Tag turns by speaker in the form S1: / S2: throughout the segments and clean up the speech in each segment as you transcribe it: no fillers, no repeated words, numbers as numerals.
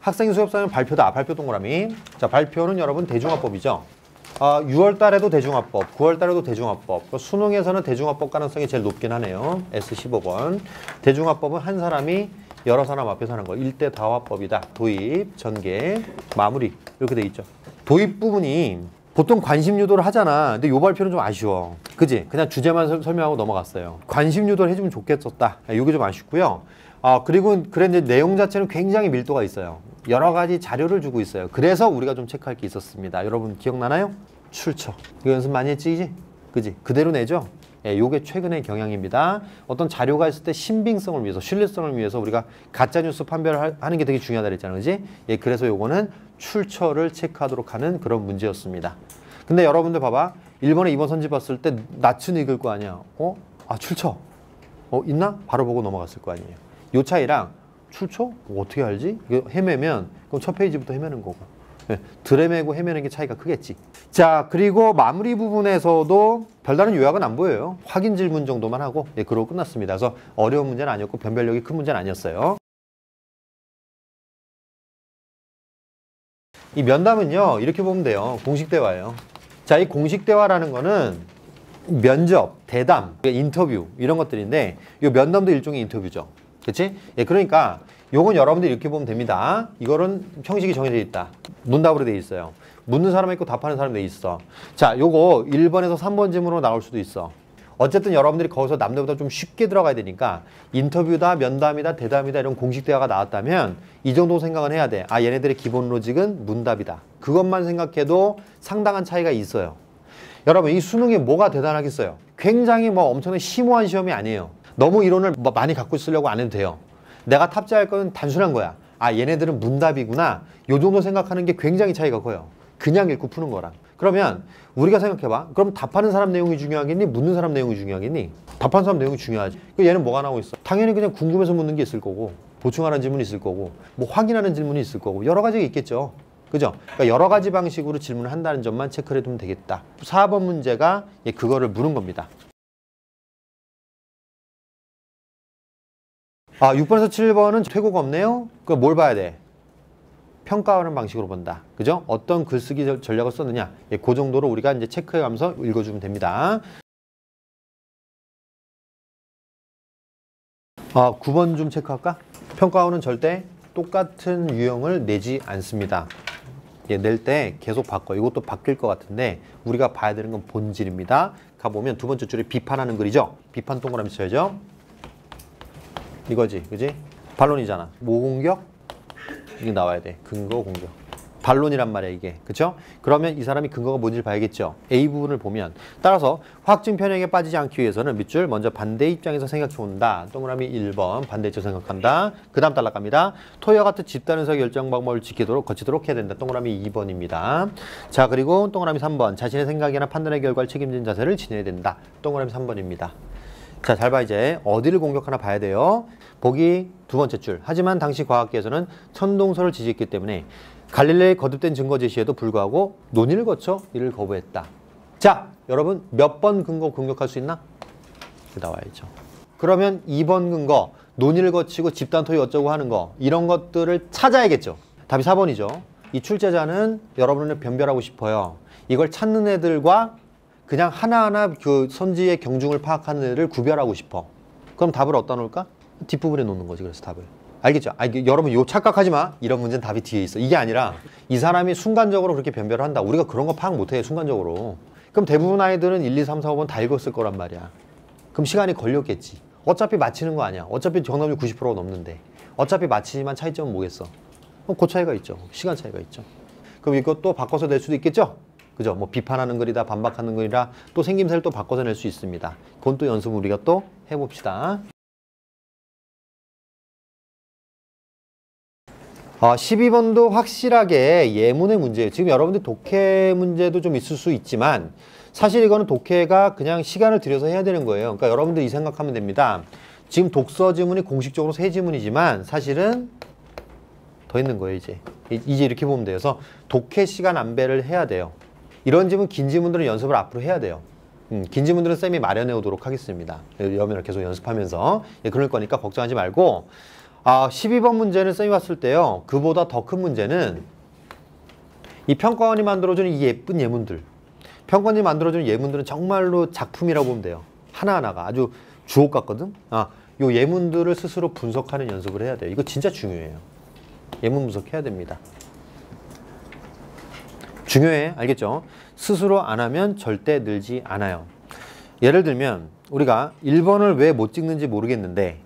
S1: 학생 수업사는 발표다. 발표 동그라미. 자, 발표는 여러분 대중화법이죠. 6월 달에도 대중화법, 9월 달에도 대중화법. 수능에서는 대중화법 가능성이 제일 높긴 하네요. S15번. 대중화법은 한 사람이 여러 사람 앞에서 하는 거. 1대 다화법이다. 도입, 전개, 마무리. 이렇게 돼 있죠. 도입 부분이 보통 관심 유도를 하잖아. 근데 요 발표는 좀 아쉬워. 그지? 그냥 주제만 설명하고 넘어갔어요. 관심 유도를 해주면 좋겠었다. 요게 좀 아쉽고요. 그리고 이제 내용 자체는 굉장히 밀도가 있어요. 여러 가지 자료를 주고 있어요. 그래서 우리가 좀 체크할 게 있었습니다. 여러분 기억나나요? 출처. 이거 연습 많이 했지? 그지? 그대로 내죠? 예, 요게 최근의 경향입니다. 어떤 자료가 있을 때 신빙성을 위해서, 신뢰성을 위해서 우리가 가짜뉴스 판별을 하는 게 되게 중요하다 그랬잖아요. 그지? 예, 그래서 요거는 출처를 체크하도록 하는 그런 문제였습니다. 근데 여러분들 봐봐. 1번에 2번 선지 봤을 때 낯은 읽을 거 아니야. 출처. 있나? 바로 보고 넘어갔을 거 아니에요. 요 차이랑 출처? 어떻게 알지? 이거 헤매면 그럼 첫 페이지부터 헤매는 거고. 예, 들헤매고 헤매는 게 차이가 크겠지. 자, 그리고 마무리 부분에서도 별다른 요약은 안 보여요. 확인 질문 정도만 하고 그러고 끝났습니다. 그래서 어려운 문제는 아니었고 변별력이 큰 문제는 아니었어요. 이 면담은요, 이렇게 보면 돼요. 공식 대화예요. 자, 이 공식 대화라는 거는 면접, 대담, 인터뷰 이런 것들인데 이 면담도 일종의 인터뷰죠. 그치? 예, 그러니까 요건 여러분들이 이렇게 보면 됩니다. 이거는 형식이 정해져 있다. 문답으로 돼 있어요. 묻는 사람 있고 답하는 사람 돼 있어. 자, 요거 1번에서 3번 질문으로 나올 수도 있어. 어쨌든 여러분들이 거기서 남들보다 좀 쉽게 들어가야 되니까 인터뷰다, 면담이다, 대담이다 이런 공식 대화가 나왔다면 이 정도 생각은 해야 돼. 얘네들의 기본 로직은 문답이다. 그것만 생각해도 상당한 차이가 있어요. 여러분, 이 수능이 뭐가 대단하겠어요? 굉장히 엄청난 심오한 시험이 아니에요. 너무 이론을 많이 갖고 있으려고 안 해도 돼요. 내가 탑재할 건 단순한 거야. 얘네들은 문답이구나. 요 정도 생각하는 게 굉장히 차이가 커요. 그냥 읽고 푸는 거랑. 그러면 우리가 생각해봐. 그럼 답하는 사람 내용이 중요하겠니? 묻는 사람 내용이 중요하겠니? 답하는 사람 내용이 중요하지. 얘는 뭐가 나오고 있어? 당연히 그냥 궁금해서 묻는 게 있을 거고, 보충하는 질문이 있을 거고, 확인하는 질문이 있을 거고, 여러 가지가 있겠죠. 그죠? 그러니까 여러 가지 방식으로 질문을 한다는 점만 체크를 해두면 되겠다. 4번 문제가 그거를 물은 겁니다. 6번에서 7번은 퇴고가 없네요. 그럼 뭘 봐야 돼? 평가하는 방식으로 본다. 그죠? 어떤 글쓰기 전략을 썼느냐. 그 정도로 우리가 이제 체크해가면서 읽어주면 됩니다. 9번 좀 체크할까? 평가원은 절대 똑같은 유형을 내지 않습니다. 낼 때 계속 바꿔. 이것도 바뀔 것 같은데 우리가 봐야 되는 건 본질입니다. 가보면 두 번째 줄에 비판하는 글이죠. 비판 동그라미 쳐야죠. 이거지, 그지? 반론이잖아. 모공격? 이게 나와야 돼. 근거, 공격. 반론이란 말이야, 이게. 그쵸? 그러면 이 사람이 근거가 뭔지를 봐야겠죠. A 부분을 보면. 따라서 확증 편향에 빠지지 않기 위해서는 밑줄 먼저 반대 입장에서 생각해 본다. 동그라미 1번 반대 입장 생각한다. 그 다음 딸락 갑니다. 토의와 같은 집단에서 결정 방법을 거치도록 해야 된다. 동그라미 2번입니다. 자, 그리고 동그라미 3번. 자신의 생각이나 판단의 결과를 책임진 자세를 지녀야 된다. 동그라미 3번입니다. 자, 잘 봐. 이제 어디를 공격하나 봐야 돼요. 보기 두 번째 줄. 하지만 당시 과학계에서는 천동설을 지지했기 때문에 갈릴레의 거듭된 증거 제시에도 불구하고 논의를 거쳐 이를 거부했다. 자, 여러분 몇 번 근거 공격할 수 있나? 나와야죠. 그러면 2번 근거, 논의를 거치고 집단 토의 어쩌고 하는 거 이런 것들을 찾아야겠죠. 답이 4번이죠. 이 출제자는 여러분을 변별하고 싶어요. 이걸 찾는 애들과 그냥 하나하나 그 선지의 경중을 파악하는 애를 구별하고 싶어. 그럼 답을 어디다 놓을까? 뒷부분에 놓는 거지. 그래서 답을. 알겠죠? 여러분 요 착각하지 마. 이런 문제는 답이 뒤에 있어. 이게 아니라 이 사람이 순간적으로 그렇게 변별을 한다. 우리가 그런 거 파악 못해. 순간적으로. 그럼 대부분 아이들은 1, 2, 3, 4, 5번 다 읽었을 거란 말이야. 그럼 시간이 걸렸겠지. 어차피 맞히는 거 아니야. 어차피 정답률 90%가 넘는데. 어차피 맞히지만 차이점은 뭐겠어? 그 차이가 있죠. 시간 차이가 있죠. 그럼 이것도 바꿔서 낼 수도 있겠죠? 그죠? 비판하는 글이다, 반박하는 글이라 또 생김새를 또 바꿔서 낼 수 있습니다. 그건 또 연습을 우리가 또 해봅시다. 12번도 확실하게 예문의 문제예요. 지금 여러분들 독해 문제도 좀 있을 수 있지만 사실 이거는 독해가 그냥 시간을 들여서 해야 되는 거예요. 그러니까 여러분들 이 생각하면 됩니다. 지금 독서 지문이 공식적으로 3지문이지만 사실은 더 있는 거예요. 이제 이렇게 보면 돼요. 그래서 독해 시간 안배를 해야 돼요. 이런 지문, 긴 지문들은 연습을 앞으로 해야 돼요. 긴 지문들은 쌤이 마련해 오도록 하겠습니다. 여러분들 계속 연습하면서 그럴 거니까 걱정하지 말고 12번 문제는 쌤이 봤을 때요. 그보다 더 큰 문제는 이 평가원이 만들어주는 이 예쁜 예문들. 평가원이 만들어주는 예문들은 정말로 작품이라고 보면 돼요. 하나하나가 아주 주옥 같거든. 요 예문들을 스스로 분석하는 연습을 해야 돼요. 이거 진짜 중요해요. 예문 분석해야 됩니다. 중요해. 알겠죠? 스스로 안 하면 절대 늘지 않아요. 예를 들면 우리가 1번을 왜 못 찍는지 모르겠는데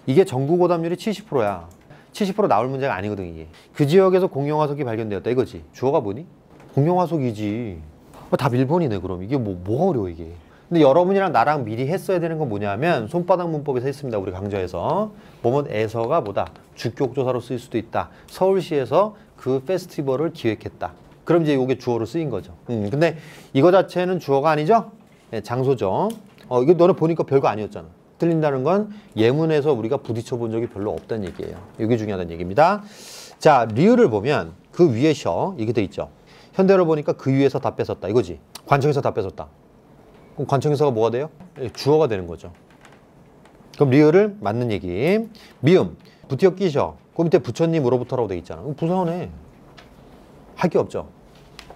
S1: 이게 전국 오답률이 70%야. 70% 나올 문제가 아니거든 이게. 그 지역에서 공룡화석이 발견되었다 이거지. 주어가 뭐니? 공룡화석이지. 답 1번이네 그럼. 이게 뭐가 어려워 이게. 근데 여러분이랑 나랑 미리 했어야 되는 건 뭐냐면 손바닥 문법에서 했습니다. 우리 강좌에서. 뭐뭐에서가 뭐다. 주격조사로 쓰일 수도 있다. 서울시에서 그 페스티벌을 기획했다. 그럼 이제 이게 주어로 쓰인 거죠. 근데 이거 자체는 주어가 아니죠? 네, 장소죠. 이거 너네 보니까 별거 아니었잖아. 틀린다는 건 예문에서 우리가 부딪혀 본 적이 별로 없다는 얘기예요. 이게 중요하다는 얘기입니다. 자, 리을을 보면 그 위에 셔 이게 돼 있죠. 현대를 보니까 그 위에서 다 뺏었다 이거지. 관청에서 다 뺏었다. 그럼 관청에서가 뭐가 돼요? 주어가 되는 거죠. 그럼 리을을 맞는 얘기. 미음, 부티어 끼셔. 그 밑에 부처님으로부터라고 돼 있잖아. 부사하네. 할 게 없죠.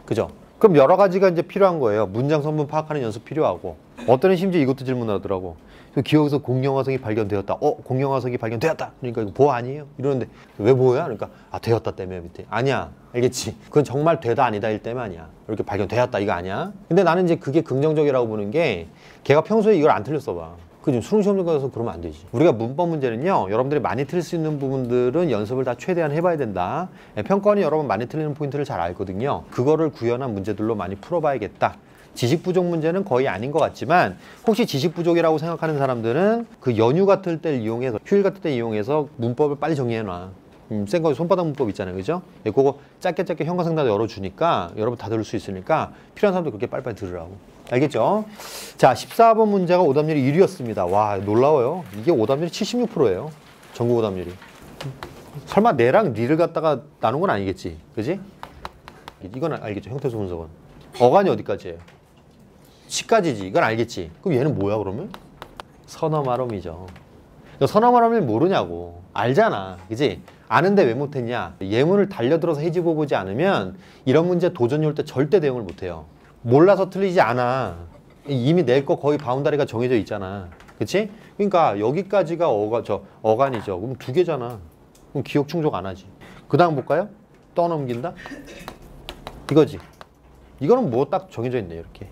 S1: 그죠? 그럼 여러 가지가 이제 필요한 거예요. 문장 선분 파악하는 연습 필요하고. 어떤 애 심지어 이것도 질문하더라고. 기억에서 공룡화석이 발견되었다. 공룡화석이 발견되었다. 그러니까 이거 보아 아니에요? 이러는데 왜 보아야? 그러니까 되었다 때문에 밑에. 아니야. 알겠지? 그건 정말 되다 아니다 일 때문에 아니야. 이렇게 발견되었다 이거 아니야? 근데 나는 이제 그게 긍정적이라고 보는 게 걔가 평소에 이걸 안 틀렸어 봐. 그 수능 시험 가서 그러면 안 되지. 우리가 문법 문제는요. 여러분들이 많이 틀릴 수 있는 부분들은 연습을 다 최대한 해봐야 된다. 평가원이 여러분 많이 틀리는 포인트를 잘 알거든요. 그거를 구현한 문제들로 많이 풀어봐야겠다. 지식 부족 문제는 거의 아닌 것 같지만 혹시 지식 부족이라고 생각하는 사람들은 그 연휴 같을 때 이용해서 휴일 같을 때 이용해서 문법을 빨리 정리해놔. 센 거 손바닥 문법 있잖아요. 그죠? 그거 짧게 형광상단도 열어주니까 여러분 다 들을 수 있으니까 필요한 사람도 그렇게 빨리빨리 들으라고. 알겠죠? 자, 14번 문제가 오답률이 1위였습니다. 와, 놀라워요. 이게 오답률이 76%예요. 전국 오답률이. 설마 내랑 니를 갖다가 나눈 건 아니겠지? 그지? 이건 알겠죠? 형태소 분석은. 어간이 어디까지예요? 시까지지. 이건 알겠지? 그럼 얘는 뭐야 그러면? 선어말음이죠. 선어말음을 모르냐고. 알잖아. 그지? 아는데 왜 못했냐? 예문을 달려들어서 해집어 보지 않으면 이런 문제 도전이 올 때 절대 대응을 못해요. 몰라서 틀리지 않아. 이미 낼 거 거의 바운다리가 정해져 있잖아. 그치? 그러니까 여기까지가 어간이죠. 그럼 두 개잖아. 그럼 기억 충족 안 하지. 그 다음 볼까요? 떠넘긴다? 이거지. 이거는 뭐 딱 정해져 있네 이렇게.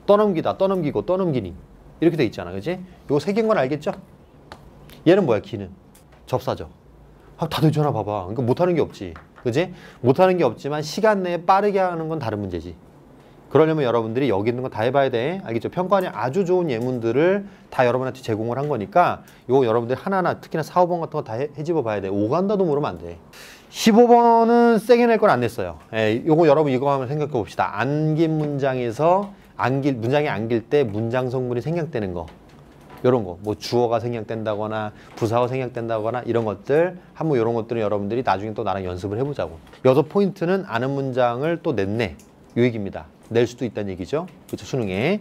S1: 떠넘기다, 떠넘기고, 떠넘기니. 이렇게 돼 있잖아. 그치? 요거 세 개인 건 알겠죠? 얘는 뭐야, 기는? 접사죠. 다 되잖아, 봐봐. 그러니까 못하는 게 없지. 그치? 못하는 게 없지만 시간 내에 빠르게 하는 건 다른 문제지. 그러려면 여러분들이 여기 있는 거 다 해봐야 돼. 알겠죠? 평가원이 아주 좋은 예문들을 다 여러분한테 제공을 한 거니까 요거 여러분들이 하나하나 특히나 4, 5번 같은 거 다 해집어 봐야 돼. 오간다도 모르면 안 돼. 15번은 세게 낼 건 안 냈어요. 요거 여러분 이거 한번 생각해 봅시다. 안긴 문장에서 문장이 안길 때 문장 성분이 생략되는 거. 요런 거. 뭐 주어가 생략된다거나 부사가 생략된다거나 이런 것들. 한번 요런 것들은 여러분들이 나중에 또 나랑 연습을 해보자고. 여섯 포인트는 아는 문장을 또 냈네. 요 얘기입니다. 낼 수도 있다는 얘기죠. 그렇죠? 수능에.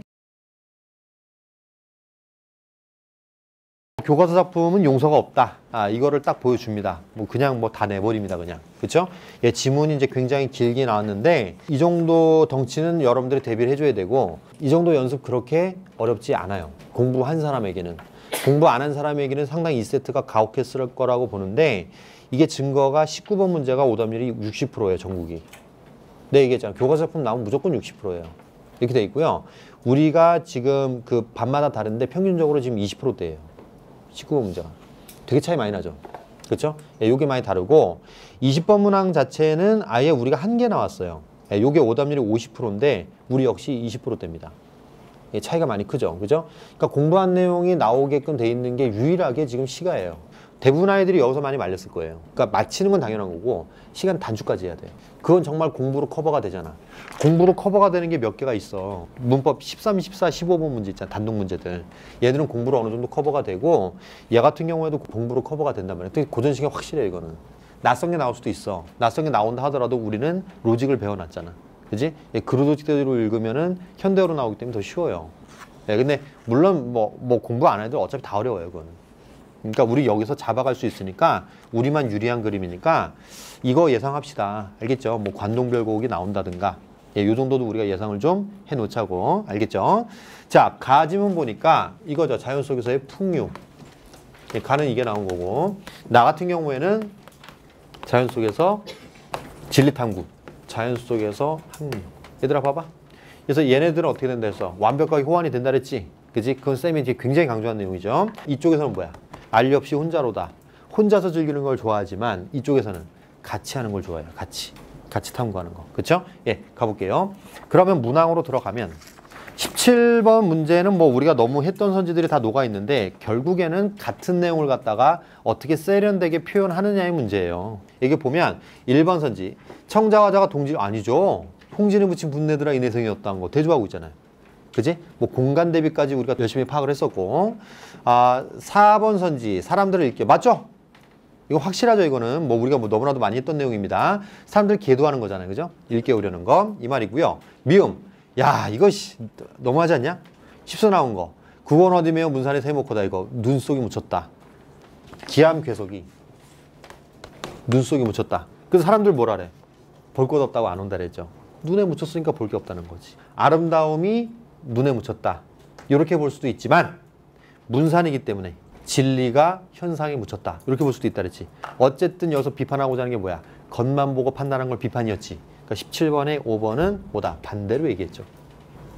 S1: 교과서 작품은 용서가 없다. 이거를 딱 보여줍니다. 뭐 그냥 뭐 다 내버립니다. 그냥. 그렇죠? 예, 지문이 이제 굉장히 길게 나왔는데 이 정도 덩치는 여러분들이 대비를 해줘야 되고 이 정도 연습 그렇게 어렵지 않아요. 공부한 사람에게는. 공부 안 한 사람에게는 상당히 이 세트가 가혹했을 거라고 보는데 이게 증거가 19번 문제가 오답률이 60%예요. 전국이. 네, 얘기했잖아. 교과서 작품 나오면 무조건 60%예요. 이렇게 돼 있고요. 우리가 지금 그 반마다 다른데 평균적으로 지금 20%대예요. 19번 문제가. 되게 차이 많이 나죠. 그렇죠? 예, 요게 많이 다르고 20번 문항 자체는 아예 우리가 한 개 나왔어요. 예, 요게 오답률이 50%인데 우리 역시 20%대입니다. 예, 차이가 많이 크죠. 그죠? 그러니까 공부한 내용이 나오게끔 돼 있는 게 유일하게 지금 시가예요. 대부분 아이들이 여기서 많이 말렸을 거예요. 그러니까 맞히는 건 당연한 거고 시간 단축까지 해야 돼요. 그건 정말 공부로 커버가 되잖아. 공부로 커버가 되는 게 몇 개가 있어. 문법 13, 14, 15번 문제 있잖아. 단독 문제들. 얘들은 공부로 어느 정도 커버가 되고 얘 같은 경우에도 공부로 커버가 된단 말이야. 특히 고전식이 확실해 이거는. 낯선 게 나올 수도 있어. 낯선 게 나온다 하더라도 우리는 로직을 배워놨잖아. 그지? 그 로직대로 읽으면은 현대어로 나오기 때문에 더 쉬워요. 근데 물론 뭐 공부 안 해도 어차피 다 어려워요. 그거는. 그러니까 우리 여기서 잡아갈 수 있으니까 우리만 유리한 그림이니까 이거 예상합시다. 알겠죠? 뭐 관동별곡이 나온다든가 요 정도도 우리가 예상을 좀 해놓자고. 알겠죠? 자, 가지문 보니까 이거죠. 자연 속에서의 풍류. 가는 이게 나온 거고, 나 같은 경우에는 자연 속에서 진리탐구, 자연 속에서 학문. 얘들아 봐봐. 그래서 얘네들은 어떻게 된다 해서 완벽하게 호환이 된다 그랬지. 그지? 그건 쌤이 이제 굉장히 강조한 내용이죠. 이쪽에서는 뭐야? 알리 없이 혼자로다. 혼자서 즐기는 걸 좋아하지만 이쪽에서는 같이 하는 걸 좋아해요. 같이 탐구하는 거. 그쵸? 예, 가볼게요. 그러면 문항으로 들어가면 17번 문제는 뭐 우리가 너무 했던 선지들이 다 녹아 있는데 결국에는 같은 내용을 갖다가 어떻게 세련되게 표현하느냐의 문제예요. 이게 보면 1번 선지 청자화자가 동질 아니죠. 홍진에 붙인 분내들아 인해성이었다는 거 대조하고 있잖아요. 그지? 뭐 공간 대비까지 우리가 열심히 파악을 했었고, 4번 선지 사람들을 읽게 맞죠? 이거 확실하죠. 이거는 뭐 우리가 뭐 너무나도 많이 했던 내용입니다. 사람들 계도하는 거잖아요. 그죠? 읽게 오려는 거 이 말이고요. 미음. 야, 이거 너무하지 않냐? 10서 나온 거. 구원 어디며 문산에 세모코다. 이거 눈 속에 묻혔다. 기암 괴석이 눈 속에 묻혔다. 그래서 사람들 뭐라 그래? 볼 것 없다고 안 온다 그랬죠. 눈에 묻혔으니까 볼 게 없다는 거지. 아름다움이 눈에 묻혔다. 이렇게 볼 수도 있지만 문산이기 때문에 진리가 현상에 묻혔다. 이렇게 볼 수도 있다 그랬지. 어쨌든 여기서 비판하고자 하는 게 뭐야? 겉만 보고 판단한 걸 비판이었지. 그러니까 17번에 5번은 뭐다? 반대로 얘기했죠.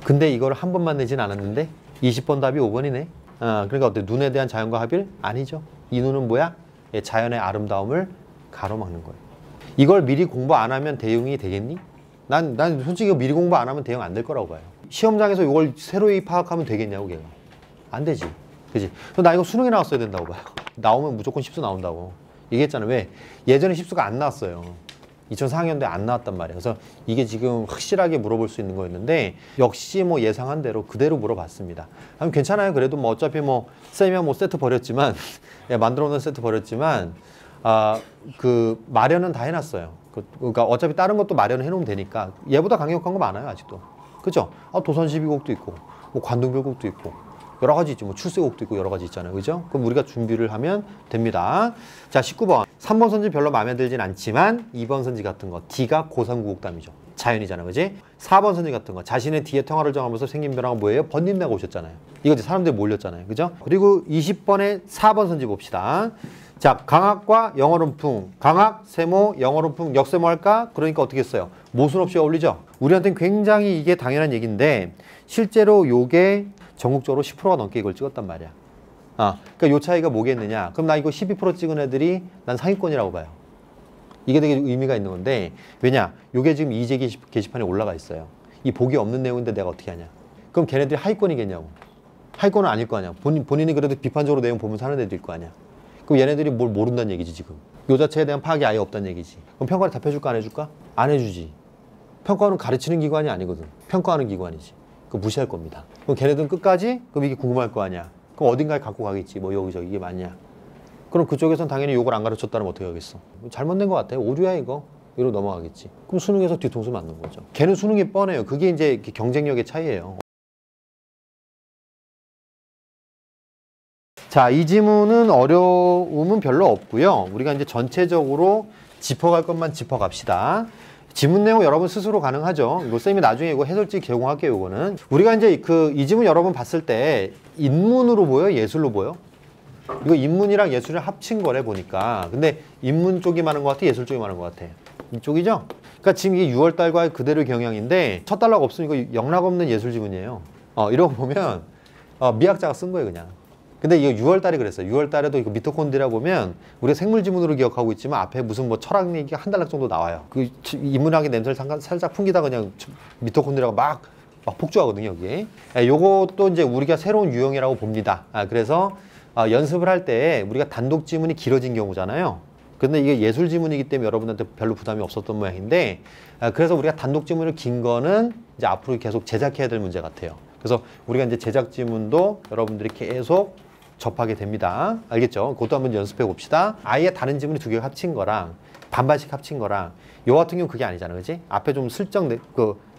S1: 근데 이걸 한 번만 내진 않았는데 20번 답이 5번이네. 그러니까 어때? 눈에 대한 자연과 합일? 아니죠. 이 눈은 뭐야? 예, 자연의 아름다움을 가로막는 거예요. 이걸 미리 공부 안 하면 대응이 되겠니? 난 솔직히 미리 공부 안 하면 대응 안 될 거라고 봐요. 시험장에서 이걸 새로이 파악하면 되겠냐고 걔가. 안 되지. 그지? 나 이거 수능에 나왔어야 된다고 봐요. 나오면 무조건 10수 나온다고. 얘기했잖아. 왜? 예전에 10수가 안 나왔어요. 2004학년도에 안 나왔단 말이에요. 그래서 이게 지금 확실하게 물어볼 수 있는 거였는데 역시 뭐 예상한 대로 그대로 물어봤습니다. 아니, 괜찮아요. 그래도 뭐 어차피 뭐 쌤이 뭐 세트 버렸지만 만들어 놓은 세트 버렸지만 그 마련은 다 해놨어요. 그러니까 어차피 다른 것도 마련을 해놓으면 되니까 얘보다 강력한 거 많아요. 아직도. 그죠? 도선12곡도 있고 뭐 관동별곡도 있고 여러 가지 있죠. 뭐 출세곡도 있고 여러 가지 있잖아요. 그죠? 그럼 우리가 준비를 하면 됩니다. 자, 19번. 3번 선지 별로 마음에 들진 않지만 2번 선지 같은 거. D가 고3구곡담이죠. 자연이잖아. 그지? 4번 선지 같은 거. 자신의 D의 평화를 정하면서 생긴 변화가 뭐예요? 번님내가 오셨잖아요. 이거 이제 사람들이 몰렸잖아요. 그죠? 그리고 20번에 4번 선지 봅시다. 자, 강학과 영어론풍. 강학, 세모, 영어론풍, 역세모 할까? 그러니까 어떻게 했어요? 모순 없이 어울리죠? 우리한테는 굉장히 이게 당연한 얘기인데 실제로 요게 전국적으로 10%가 넘게 이걸 찍었단 말이야. 그러니까 요 차이가 뭐겠느냐? 그럼 나 이거 12% 찍은 애들이 난 상위권이라고 봐요. 이게 되게 의미가 있는 건데 왜냐? 요게 지금 이제 게시판에 올라가 있어요. 이 복이 없는 내용인데 내가 어떻게 하냐? 그럼 걔네들이 하위권이겠냐고. 하위권은 아닐 거 아니야. 본인이 그래도 비판적으로 내용 보면서 하는 애들일 거 아니야. 그럼 얘네들이 뭘 모른다는 얘기지 지금. 요 자체에 대한 파악이 아예 없다는 얘기지. 그럼 평가를 답해줄까 안 해줄까? 안 해주지. 평가는 가르치는 기관이 아니거든. 평가하는 기관이지. 그거 무시할 겁니다. 그럼 걔네들은 끝까지 그럼 이게 궁금할 거 아니야. 그럼 어딘가에 갖고 가겠지. 뭐 여기저기 이게 맞냐. 그럼 그쪽에선 당연히 요걸 안 가르쳤다면 어떻게 하겠어. 잘못된 것 같아. 오류야 이거. 이러고 넘어가겠지. 그럼 수능에서 뒤통수 맞는 거죠. 걔는 수능이 뻔해요. 그게 이제 경쟁력의 차이예요. 자, 이 지문은 어려움은 별로 없고요. 우리가 이제 전체적으로 짚어갈 것만 짚어갑시다. 지문 내용 여러분 스스로 가능하죠. 이거 쌤이 나중에 이거 해설지 제공할게요. 이거는 우리가 이제 이 지문 여러분 봤을 때 인문으로 보여? 예술로 보여? 이거 인문이랑 예술을 합친 거래 보니까. 근데 인문 쪽이 많은 것 같아? 예술 쪽이 많은 것 같아? 이쪽이죠? 그러니까 지금 이게 6월달과 그대로 경향인데 첫 달락 없으면 이거 영락 없는 예술 지문이에요. 이러고 보면 미학자가 쓴 거예요 그냥. 근데 이거 6월달에 그랬어요. 6월달에도 이거 미토콘드리아 보면 우리가 생물 지문으로 기억하고 있지만 앞에 무슨 뭐 철학 얘기가 한 달락 정도 나와요. 그 인문학의 냄새를 살짝 풍기다 그냥 미토콘드리아가 막 폭주하거든요 여기에. 요것도 이제 우리가 새로운 유형이라고 봅니다. 그래서 연습을 할 때 우리가 단독 지문이 길어진 경우잖아요. 근데 이게 예술 지문이기 때문에 여러분한테 별로 부담이 없었던 모양인데 그래서 우리가 단독 지문을 긴 거는 이제 앞으로 계속 제작해야 될 문제 같아요. 그래서 우리가 이제 제작 지문도 여러분들이 계속 접하게 됩니다. 알겠죠? 그것도 한번 연습해 봅시다. 아예 다른 지문이 두 개가 합친 거랑 반반씩 합친 거랑 요 같은 경우 그게 아니잖아, 그지? 앞에 좀 슬쩍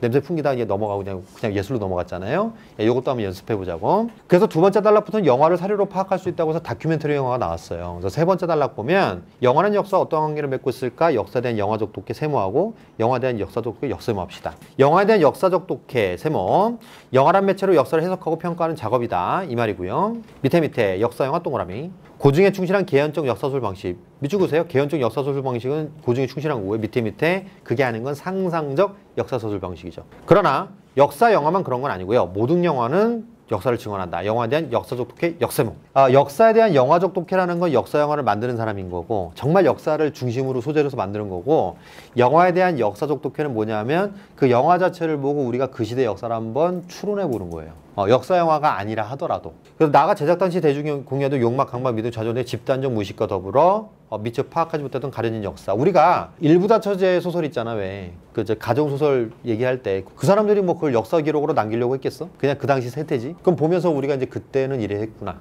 S1: 냄새 풍기다가 이제 넘어가고 그냥 예술로 넘어갔잖아요. 요것도 한번 연습해 보자고. 그래서 두 번째 단락부터는 영화를 사료로 파악할 수 있다고 해서 다큐멘터리 영화가 나왔어요. 그래서 세 번째 단락 보면 영화는 역사와 어떤 관계를 맺고 있을까? 역사에 대한 영화적 독해 세모하고 영화에 대한 역사적 독해 역세모합시다. 영화에 대한 역사적 독해 세모. 영화란 매체로 역사를 해석하고 평가하는 작업이다. 이 말이고요. 밑에 역사 영화 동그라미. 고증에 충실한 개연적 역사소설 방식. 밑줄 그으세요. 개연적 역사소설 방식은 고증에 충실한 거고요. 밑에 그게 아닌 건 상상적 역사소설 방식이죠. 그러나 역사 영화만 그런 건 아니고요. 모든 영화는 역사를 증언한다. 영화에 대한 역사적 독해, 역세모. 역사에 대한 영화적 독해라는 건 역사 영화를 만드는 사람인 거고 정말 역사를 중심으로 소재로 해서 만드는 거고 영화에 대한 역사적 독해는 뭐냐면 그 영화 자체를 보고 우리가 그 시대 역사를 한번 추론해 보는 거예요. 역사 영화가 아니라 하더라도. 그래서 나가 제작 당시 대중공예도 욕막, 강박, 믿음, 좌절의 집단적 무식과 더불어 미처 파악하지 못했던 가려진 역사. 우리가 일부다 처제 소설 있잖아, 왜. 가정소설 얘기할 때 그 사람들이 뭐 그걸 역사 기록으로 남기려고 했겠어? 그냥 그 당시 세태지. 그럼 보면서 우리가 이제 그때는 이래 했구나.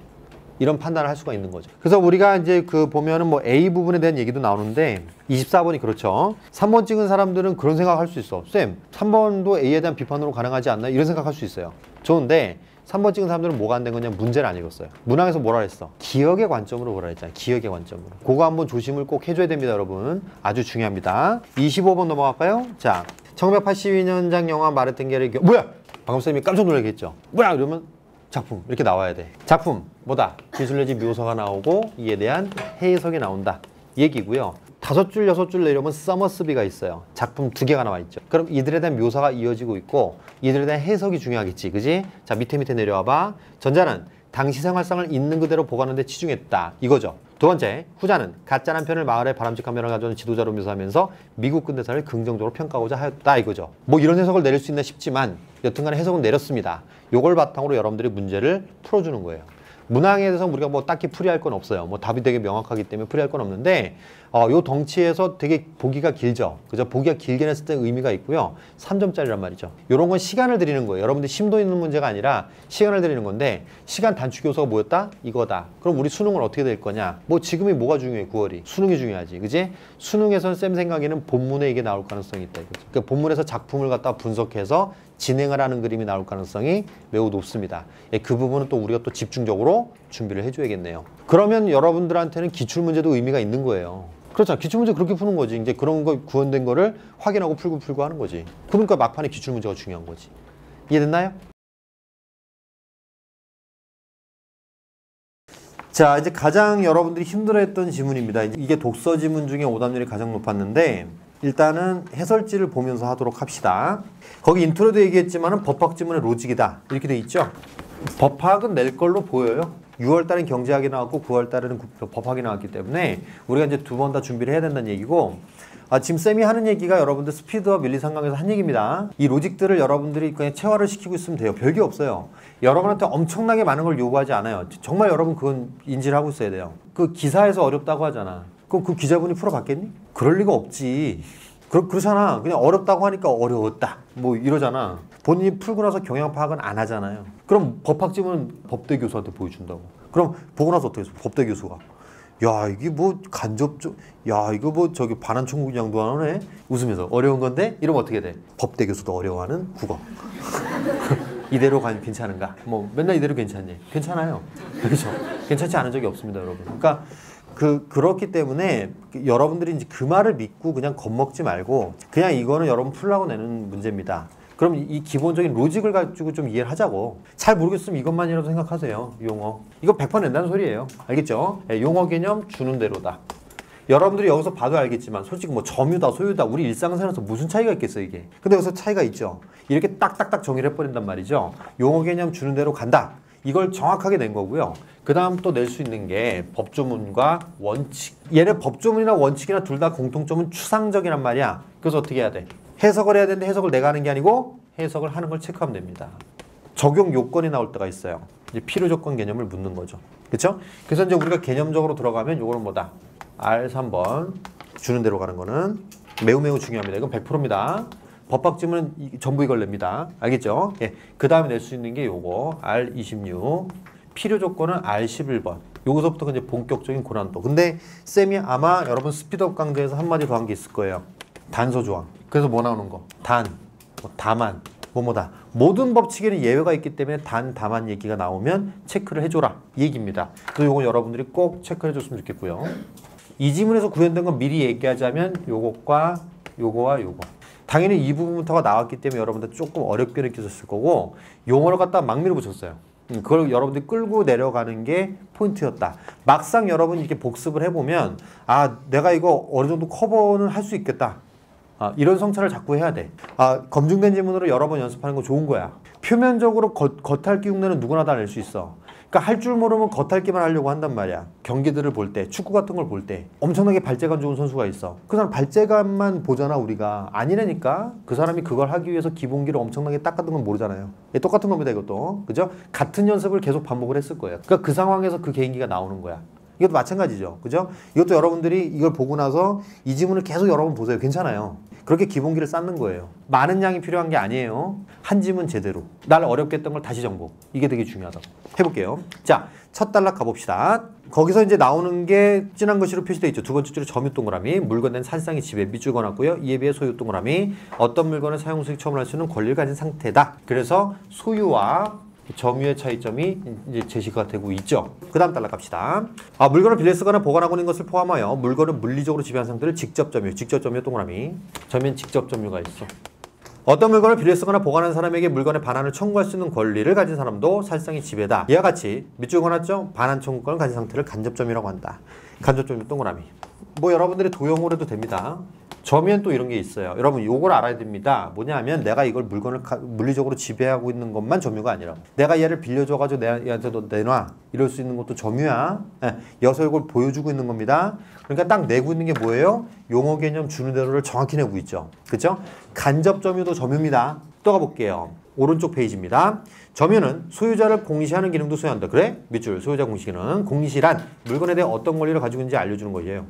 S1: 이런 판단을 할 수가 있는 거죠. 그래서 우리가 이제 보면은 뭐 A 부분에 대한 얘기도 나오는데 24번이 그렇죠. 3번 찍은 사람들은 그런 생각할 수 있어. 쌤, 3번도 A에 대한 비판으로 가능하지 않나? 이런 생각할 수 있어요. 좋은데 3번 찍은 사람들은 뭐가 안 된 거냐? 문제를 안 읽었어요. 문항에서 뭐라 그랬어? 기억의 관점으로 보라 했잖아요. 기억의 관점으로. 그거 한번 조심을 꼭 해줘야 됩니다, 여러분. 아주 중요합니다. 25번 넘어갈까요? 자, 1982년작 영화 마르팅게르의 뭐야? 방금 쌤이 깜짝 놀라게 했죠. 뭐야? 이러면 작품 이렇게 나와야 돼. 작품 뭐다? 기술 내지 묘사가 나오고 이에 대한 해석이 나온다. 얘기고요. 5줄, 6줄 내려오면 서머스비가 있어요. 작품 2개가 나와 있죠. 그럼 이들에 대한 묘사가 이어지고 있고 이들에 대한 해석이 중요하겠지, 그지? 자, 밑에 내려와봐. 전자는 당시 생활상을 있는 그대로 보관하는 데 치중했다. 이거죠. 두 번째, 후자는 가짜 남편을 마을에 바람직한 면을 가져오는 지도자로 묘사하면서 미국 근대사를 긍정적으로 평가하고자 하였다. 이거죠. 뭐 이런 해석을 내릴 수 있나 싶지만 여튼간에 해석은 내렸습니다. 요걸 바탕으로 여러분들이 문제를 풀어주는 거예요. 문항에 대해서 우리가 뭐 딱히 풀이할 건 없어요. 뭐 답이 되게 명확하기 때문에 풀이할 건 없는데 요 덩치에서 되게 보기가 길죠. 그죠? 보기가 길게 냈을 때 의미가 있고요. 3점짜리란 말이죠. 요런 건 시간을 드리는 거예요. 여러분들 심도 있는 문제가 아니라 시간을 드리는 건데 시간 단축 요소가 뭐였다? 이거다. 그럼 우리 수능은 어떻게 될 거냐? 뭐 지금이 뭐가 중요해? 9월이. 수능이 중요하지. 그지? 수능에서는 쌤 생각에는 본문에 이게 나올 가능성이 있다. 이거죠. 그러니까 본문에서 작품을 갖다 분석해서 진행을 하는 그림이 나올 가능성이 매우 높습니다. 그 부분은 또 우리가 또 집중적으로 준비를 해줘야겠네요. 그러면 여러분들한테는 기출문제도 의미가 있는 거예요. 그렇죠. 기출문제 그렇게 푸는 거지. 이제 그런 거 구현된 거를 확인하고 풀고 하는 거지. 그러니까 막판에 기출문제가 중요한 거지. 이해됐나요? 자, 이제 가장 여러분들이 힘들어했던 지문입니다. 이게 독서 지문 중에 오답률이 가장 높았는데 일단은 해설지를 보면서 하도록 합시다. 거기 인트로도 얘기했지만은 법학 지문의 로직이다. 이렇게 돼 있죠. 법학은 낼 걸로 보여요. 6월 달엔 경제학이 나왔고 9월 달에는 법학이 나왔기 때문에 우리가 이제 2번 다 준비를 해야 된다는 얘기고 지금 쌤이 하는 얘기가 여러분들 스피드와 밀리상강에서 한 얘기입니다. 이 로직들을 여러분들이 그냥 체화를 시키고 있으면 돼요. 별게 없어요. 여러분한테 엄청나게 많은 걸 요구하지 않아요. 정말 여러분 그건 인지를 하고 있어야 돼요. 그 기사에서 어렵다고 하잖아. 그럼 그 기자분이 풀어봤겠니? 그럴 리가 없지. 그렇잖아. 그냥 어렵다고 하니까 어려웠다. 뭐 이러잖아. 본인이 풀고 나서 경향 파악은 안 하잖아요. 그럼 법학 지문은 법대 교수한테 보여준다고. 그럼 보고 나서 어떻게 해서 법대 교수가 야 이게 뭐 간접적 야 이거 뭐 저기 반환 청구 양도하네 웃으면서 어려운 건데 이러면 어떻게 돼? 법대 교수도 어려워하는 국어. 이대로 가면 괜찮은가? 뭐 맨날 이대로 괜찮니? 괜찮아요. 그렇죠? 괜찮지 않은 적이 없습니다, 여러분. 그러니까 그렇기 때문에 여러분들이 이제 그 말을 믿고 그냥 겁먹지 말고 그냥 이거는 여러분 풀라고 내는 문제입니다. 그럼 이 기본적인 로직을 가지고 좀 이해를 하자고. 잘 모르겠으면 이것만이라도 생각하세요. 용어. 이거 100% 낸다는 소리예요. 알겠죠? 용어 개념 주는 대로다. 여러분들이 여기서 봐도 알겠지만 솔직히 뭐 점유다 소유다 우리 일상생활에서 무슨 차이가 있겠어요 이게. 근데 여기서 차이가 있죠. 이렇게 딱딱딱 정의를 해버린단 말이죠. 용어 개념 주는 대로 간다. 이걸 정확하게 낸 거고요. 그 다음 또 낼 수 있는 게 법조문과 원칙. 얘네 법조문이나 원칙이나 둘 다 공통점은 추상적이란 말이야. 그래서 어떻게 해야 돼? 해석을 해야 되는데 해석을 내가 하는 게 아니고 해석을 하는 걸 체크하면 됩니다. 적용 요건이 나올 때가 있어요. 이제 필요 조건 개념을 묻는 거죠. 그렇죠? 그래서 이제 우리가 개념적으로 들어가면 요거는 뭐다? R3번 주는 대로 가는 거는 매우 중요합니다. 이건 100%입니다. 법학지문은 전부 이걸 냅니다. 알겠죠? 예. 그 다음에 낼 수 있는 게 요거 R26 필요 조건은 R11번 여기서부터 이제 본격적인 고난도. 근데 쌤이 아마 여러분 스피드업 강좌에서 한마디 더 한 게 있을 거예요. 단서 조항. 그래서 뭐 나오는 거? 단, 뭐 다만, 뭐뭐다. 모든 법칙에는 예외가 있기 때문에 단, 다만 얘기가 나오면 체크를 해줘라. 이 얘기입니다. 그래서 이거 여러분들이 꼭 체크를 해줬으면 좋겠고요. 이 지문에서 구현된 건 미리 얘기하자면 요것과 요거와 요거. 당연히 이 부분부터가 나왔기 때문에 여러분들 조금 어렵게 느껴졌을 거고 용어를 갖다 막 밀어붙였어요. 그걸 여러분들이 끌고 내려가는 게 포인트였다. 막상 여러분 이렇게 복습을 해보면 아 내가 이거 어느 정도 커버는 할 수 있겠다. 아, 이런 성찰을 자꾸 해야 돼. 아, 검증된 지문으로 여러 번 연습하는 거 좋은 거야. 표면적으로 겉핥기 흉내는 누구나 다 낼 수 있어. 그러니까 할 줄 모르면 겉핥기만 하려고 한단 말이야. 경기들을 볼 때, 축구 같은 걸 볼 때 엄청나게 발재간 좋은 선수가 있어. 그 사람 발재간만 보잖아 우리가. 아니라니까. 그 사람이 그걸 하기 위해서 기본기를 엄청나게 닦았던 건 모르잖아요. 똑같은 겁니다 이것도. 그죠? 같은 연습을 계속 반복을 했을 거예요. 그러니까 그 상황에서 그 개인기가 나오는 거야. 이것도 마찬가지죠. 그죠? 이것도 여러분들이 이걸 보고 나서 이 지문을 계속 여러 번 보세요. 괜찮아요. 그렇게 기본기를 쌓는 거예요. 많은 양이 필요한 게 아니에요. 한 지문 제대로. 날 어렵게 했던 걸 다시 정복. 이게 되게 중요하다고. 해볼게요. 자, 첫 단락 가봅시다. 거기서 이제 나오는 게 진한 글씨로 표시되어 있죠. 두 번째 줄에 점유 동그라미. 물건된 사실상의 지배 밑줄 그어놨고요. 이에 비해 소유 동그라미. 어떤 물건을 사용 수익 처분할 수 있는 권리를 가진 상태다. 그래서 소유와 점유의 차이점이 이제 제시가 되고 있죠. 그 다음 단락 갑시다. 아, 물건을 빌려 쓰거나 보관하고 있는 것을 포함하여 물건을 물리적으로 지배한 상태를 직접 점유 동그라미. 점유는 직접 점유가 있어. 어떤 물건을 빌려 쓰거나 보관하는 사람에게 물건의 반환을 청구할 수 있는 권리를 가진 사람도 사실상의 지배다. 이와 같이 밑줄 그어놨죠? 반환 청구권을 가진 상태를 간접 점유라고 한다. 간접 점유 동그라미. 뭐 여러분들이 도형으로 해도 됩니다. 점유엔 또 이런 게 있어요. 여러분 요걸 알아야 됩니다. 뭐냐면 내가 이걸 물건을 물리적으로 지배하고 있는 것만 점유가 아니라 내가 얘를 빌려줘가지고 얘한테 너 내놔 이럴 수 있는 것도 점유야. 여기서 이걸 보여주고 있는 겁니다. 그러니까 딱 내고 있는 게 뭐예요? 용어 개념 주는 대로를 정확히 내고 있죠. 그렇죠? 간접 점유도 점유입니다. 또 가볼게요. 오른쪽 페이지입니다. 점유는 소유자를 공시하는 기능도 소유한다. 그래? 밑줄 소유자 공시기능. 공시란 물건에 대해 어떤 권리를 가지고 있는지 알려주는 거예요.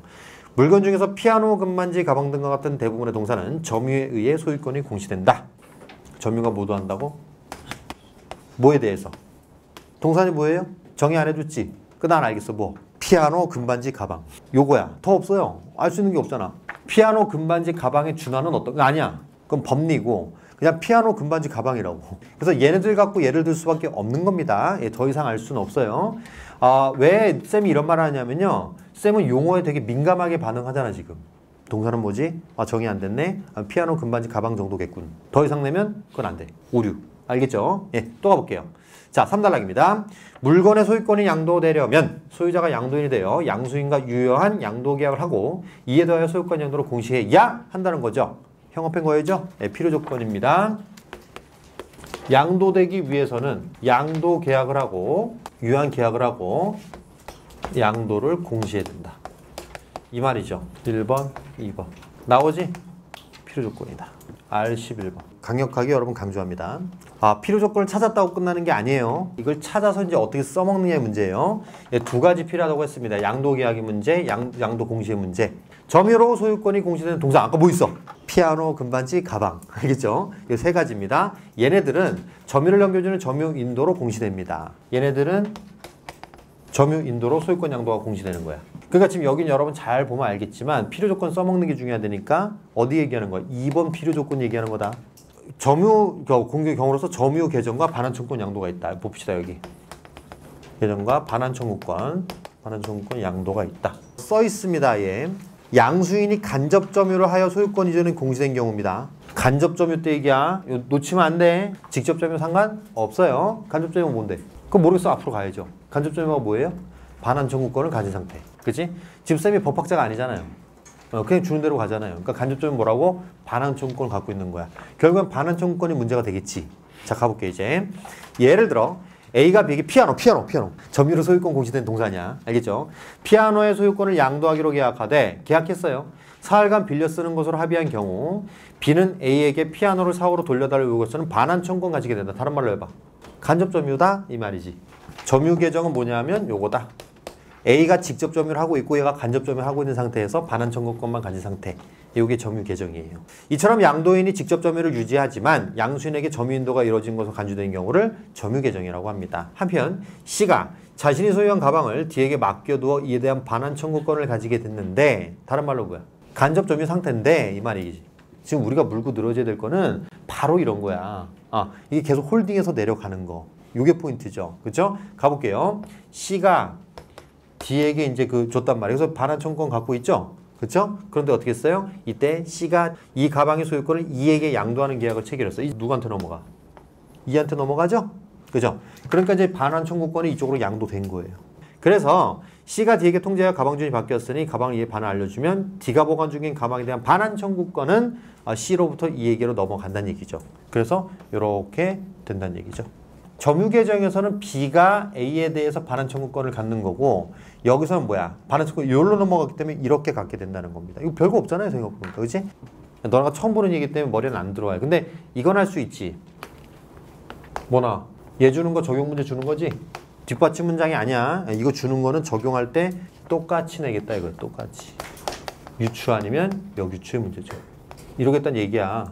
S1: 물건 중에서 피아노, 금반지, 가방 등과 같은 대부분의 동사는 점유에 의해 소유권이 공시된다. 점유가 모두 한다고? 뭐에 대해서? 동사는 뭐예요? 정의 안 해줬지? 난 알겠어. 뭐? 피아노, 금반지, 가방. 요거야. 더 없어요. 알 수 있는 게 없잖아. 피아노, 금반지, 가방의 준하는 어떤 거? 아니야. 그건 법리고 그냥 피아노, 금반지, 가방이라고. 그래서 얘네들 갖고 예를 들 수밖에 없는 겁니다. 더 이상 알 수는 없어요. 왜 쌤이 이런 말을 하냐면요. 쌤은 용어에 되게 민감하게 반응하잖아 지금. 동사는 뭐지? 정의 안 됐네. 피아노, 금반지, 가방 정도겠군. 더 이상 내면 그건 안 돼. 오류. 알겠죠? 예, 또 가볼게요. 자, 3단락입니다. 물건의 소유권이 양도되려면 소유자가 양도인이 되어 양수인과 유효한 양도 계약을 하고 이에 더하여 소유권 양도를 공시해야 한다는 거죠. 형업행 거예죠? 네, 필요 조건입니다. 양도되기 위해서는 양도 계약을 하고 유효한 계약을 하고 양도를 공시해야 된다. 이 말이죠. 1번, 2번. 나오지? 필요 조건이다. R11번. 강력하게 여러분 강조합니다. 필요 조건을 찾았다고 끝나는 게 아니에요. 이걸 찾아서 이제 어떻게 써먹느냐의 문제예요. 두 가지 필요하다고 했습니다. 양도 계약의 문제, 양도 공시의 문제. 점유로 소유권이 공시되는 동사. 아까 뭐 있어? 피아노, 금반지, 가방. 알겠죠? 이 세 가지입니다. 얘네들은 점유를 넘겨주는 점유 인도로 공시됩니다. 얘네들은 점유 인도로 소유권 양도가 공시되는 거야. 그러니까 지금 여긴 여러분 잘 보면 알겠지만 필요 조건 써먹는 게 중요하다니까 어디 얘기하는 거야? 2번 필요 조건 얘기하는 거다. 점유 공개 경우로서 점유 개정과 반환 청구권 양도가 있다. 봅시다 여기. 개정과 반환 청구권 양도가 있다. 써 있습니다. 예. 양수인이 간접 점유를 하여 소유권 이전이 공시된 경우입니다. 간접 점유 때 얘기야. 이거 놓치면 안 돼. 직접 점유 상관 없어요. 간접 점유가 뭔데? 그거 모르겠어. 앞으로 가야죠. 간접 점유가 뭐예요? 반환 청구권을 가진 상태. 그치? 지금 쌤이 법학자가 아니잖아요. 그냥 주는 대로 가잖아요. 그러니까 간접 점유 뭐라고? 반환 청구권을 갖고 있는 거야. 결국엔 반환 청구권이 문제가 되겠지. 자, 가볼게요 이제. 예를 들어 A가 B에게 피아노. 점유로 소유권 공시된 동사냐. 알겠죠? 피아노의 소유권을 양도하기로 계약했어요. 사흘간 빌려 쓰는 것으로 합의한 경우 B는 A에게 피아노를 사후로 돌려달라고 요구해서는 반환 청구권 가지게 된다. 다른 말로 해봐. 간접 점유다 이 말이지. 점유 계정은 뭐냐면 요거다. A가 직접 점유를 하고 있고 얘가 간접 점유를 하고 있는 상태에서 반환 청구권만 가진 상태. 이게 점유 계정이에요. 이처럼 양도인이 직접 점유를 유지하지만 양수인에게 점유 인도가 이루어진 것으로 간주된 경우를 점유 계정이라고 합니다. 한편 C가 자신이 소유한 가방을 D에게 맡겨두어 이에 대한 반환 청구권을 가지게 됐는데 다른 말로 뭐야? 간접 점유 상태인데 이 말이지. 지금 우리가 물고 늘어져야 될 거는 바로 이런 거야. 이게 계속 홀딩해서 내려가는 거. 이게 포인트죠. 그렇죠? 가볼게요. C가 D에게 이제 줬단 말이에요. 그래서 반환 청구권 갖고 있죠? 그렇죠? 그런데 어떻게 했어요? 이때 C가 이 가방의 소유권을 E에게 양도하는 계약을 체결했어요. 이 누구한테 넘어가? E한테 넘어가죠? 그죠? 그러니까 이제 반환 청구권이 이쪽으로 양도된 거예요. 그래서 C가 D에게 통제하여 가방주인이 바뀌었으니 가방을 E에 반환 알려주면 D가 보관 중인 가방에 대한 반환 청구권은 C로부터 E에게로 넘어간다는 얘기죠. 그래서 이렇게 된다는 얘기죠. 점유 계정에서는 B가 A에 대해서 반환 청구권을 갖는 거고 여기서는 뭐야? 반환 청구권이 여기로 넘어갔기 때문에 이렇게 갖게 된다는 겁니다. 이거 별거 없잖아요. 생각해보니까. 그렇지? 너네가 처음 보는 얘기 때문에 머리는 안 들어와요. 근데 이건 할 수 있지. 뭐나? 얘 주는 거 적용 문제 주는 거지? 뒷받침 문장이 아니야. 이거 주는 거는 적용할 때 똑같이 내겠다 이거야. 똑같이. 유추 아니면 역유추의 문제죠. 이러겠다는 얘기야.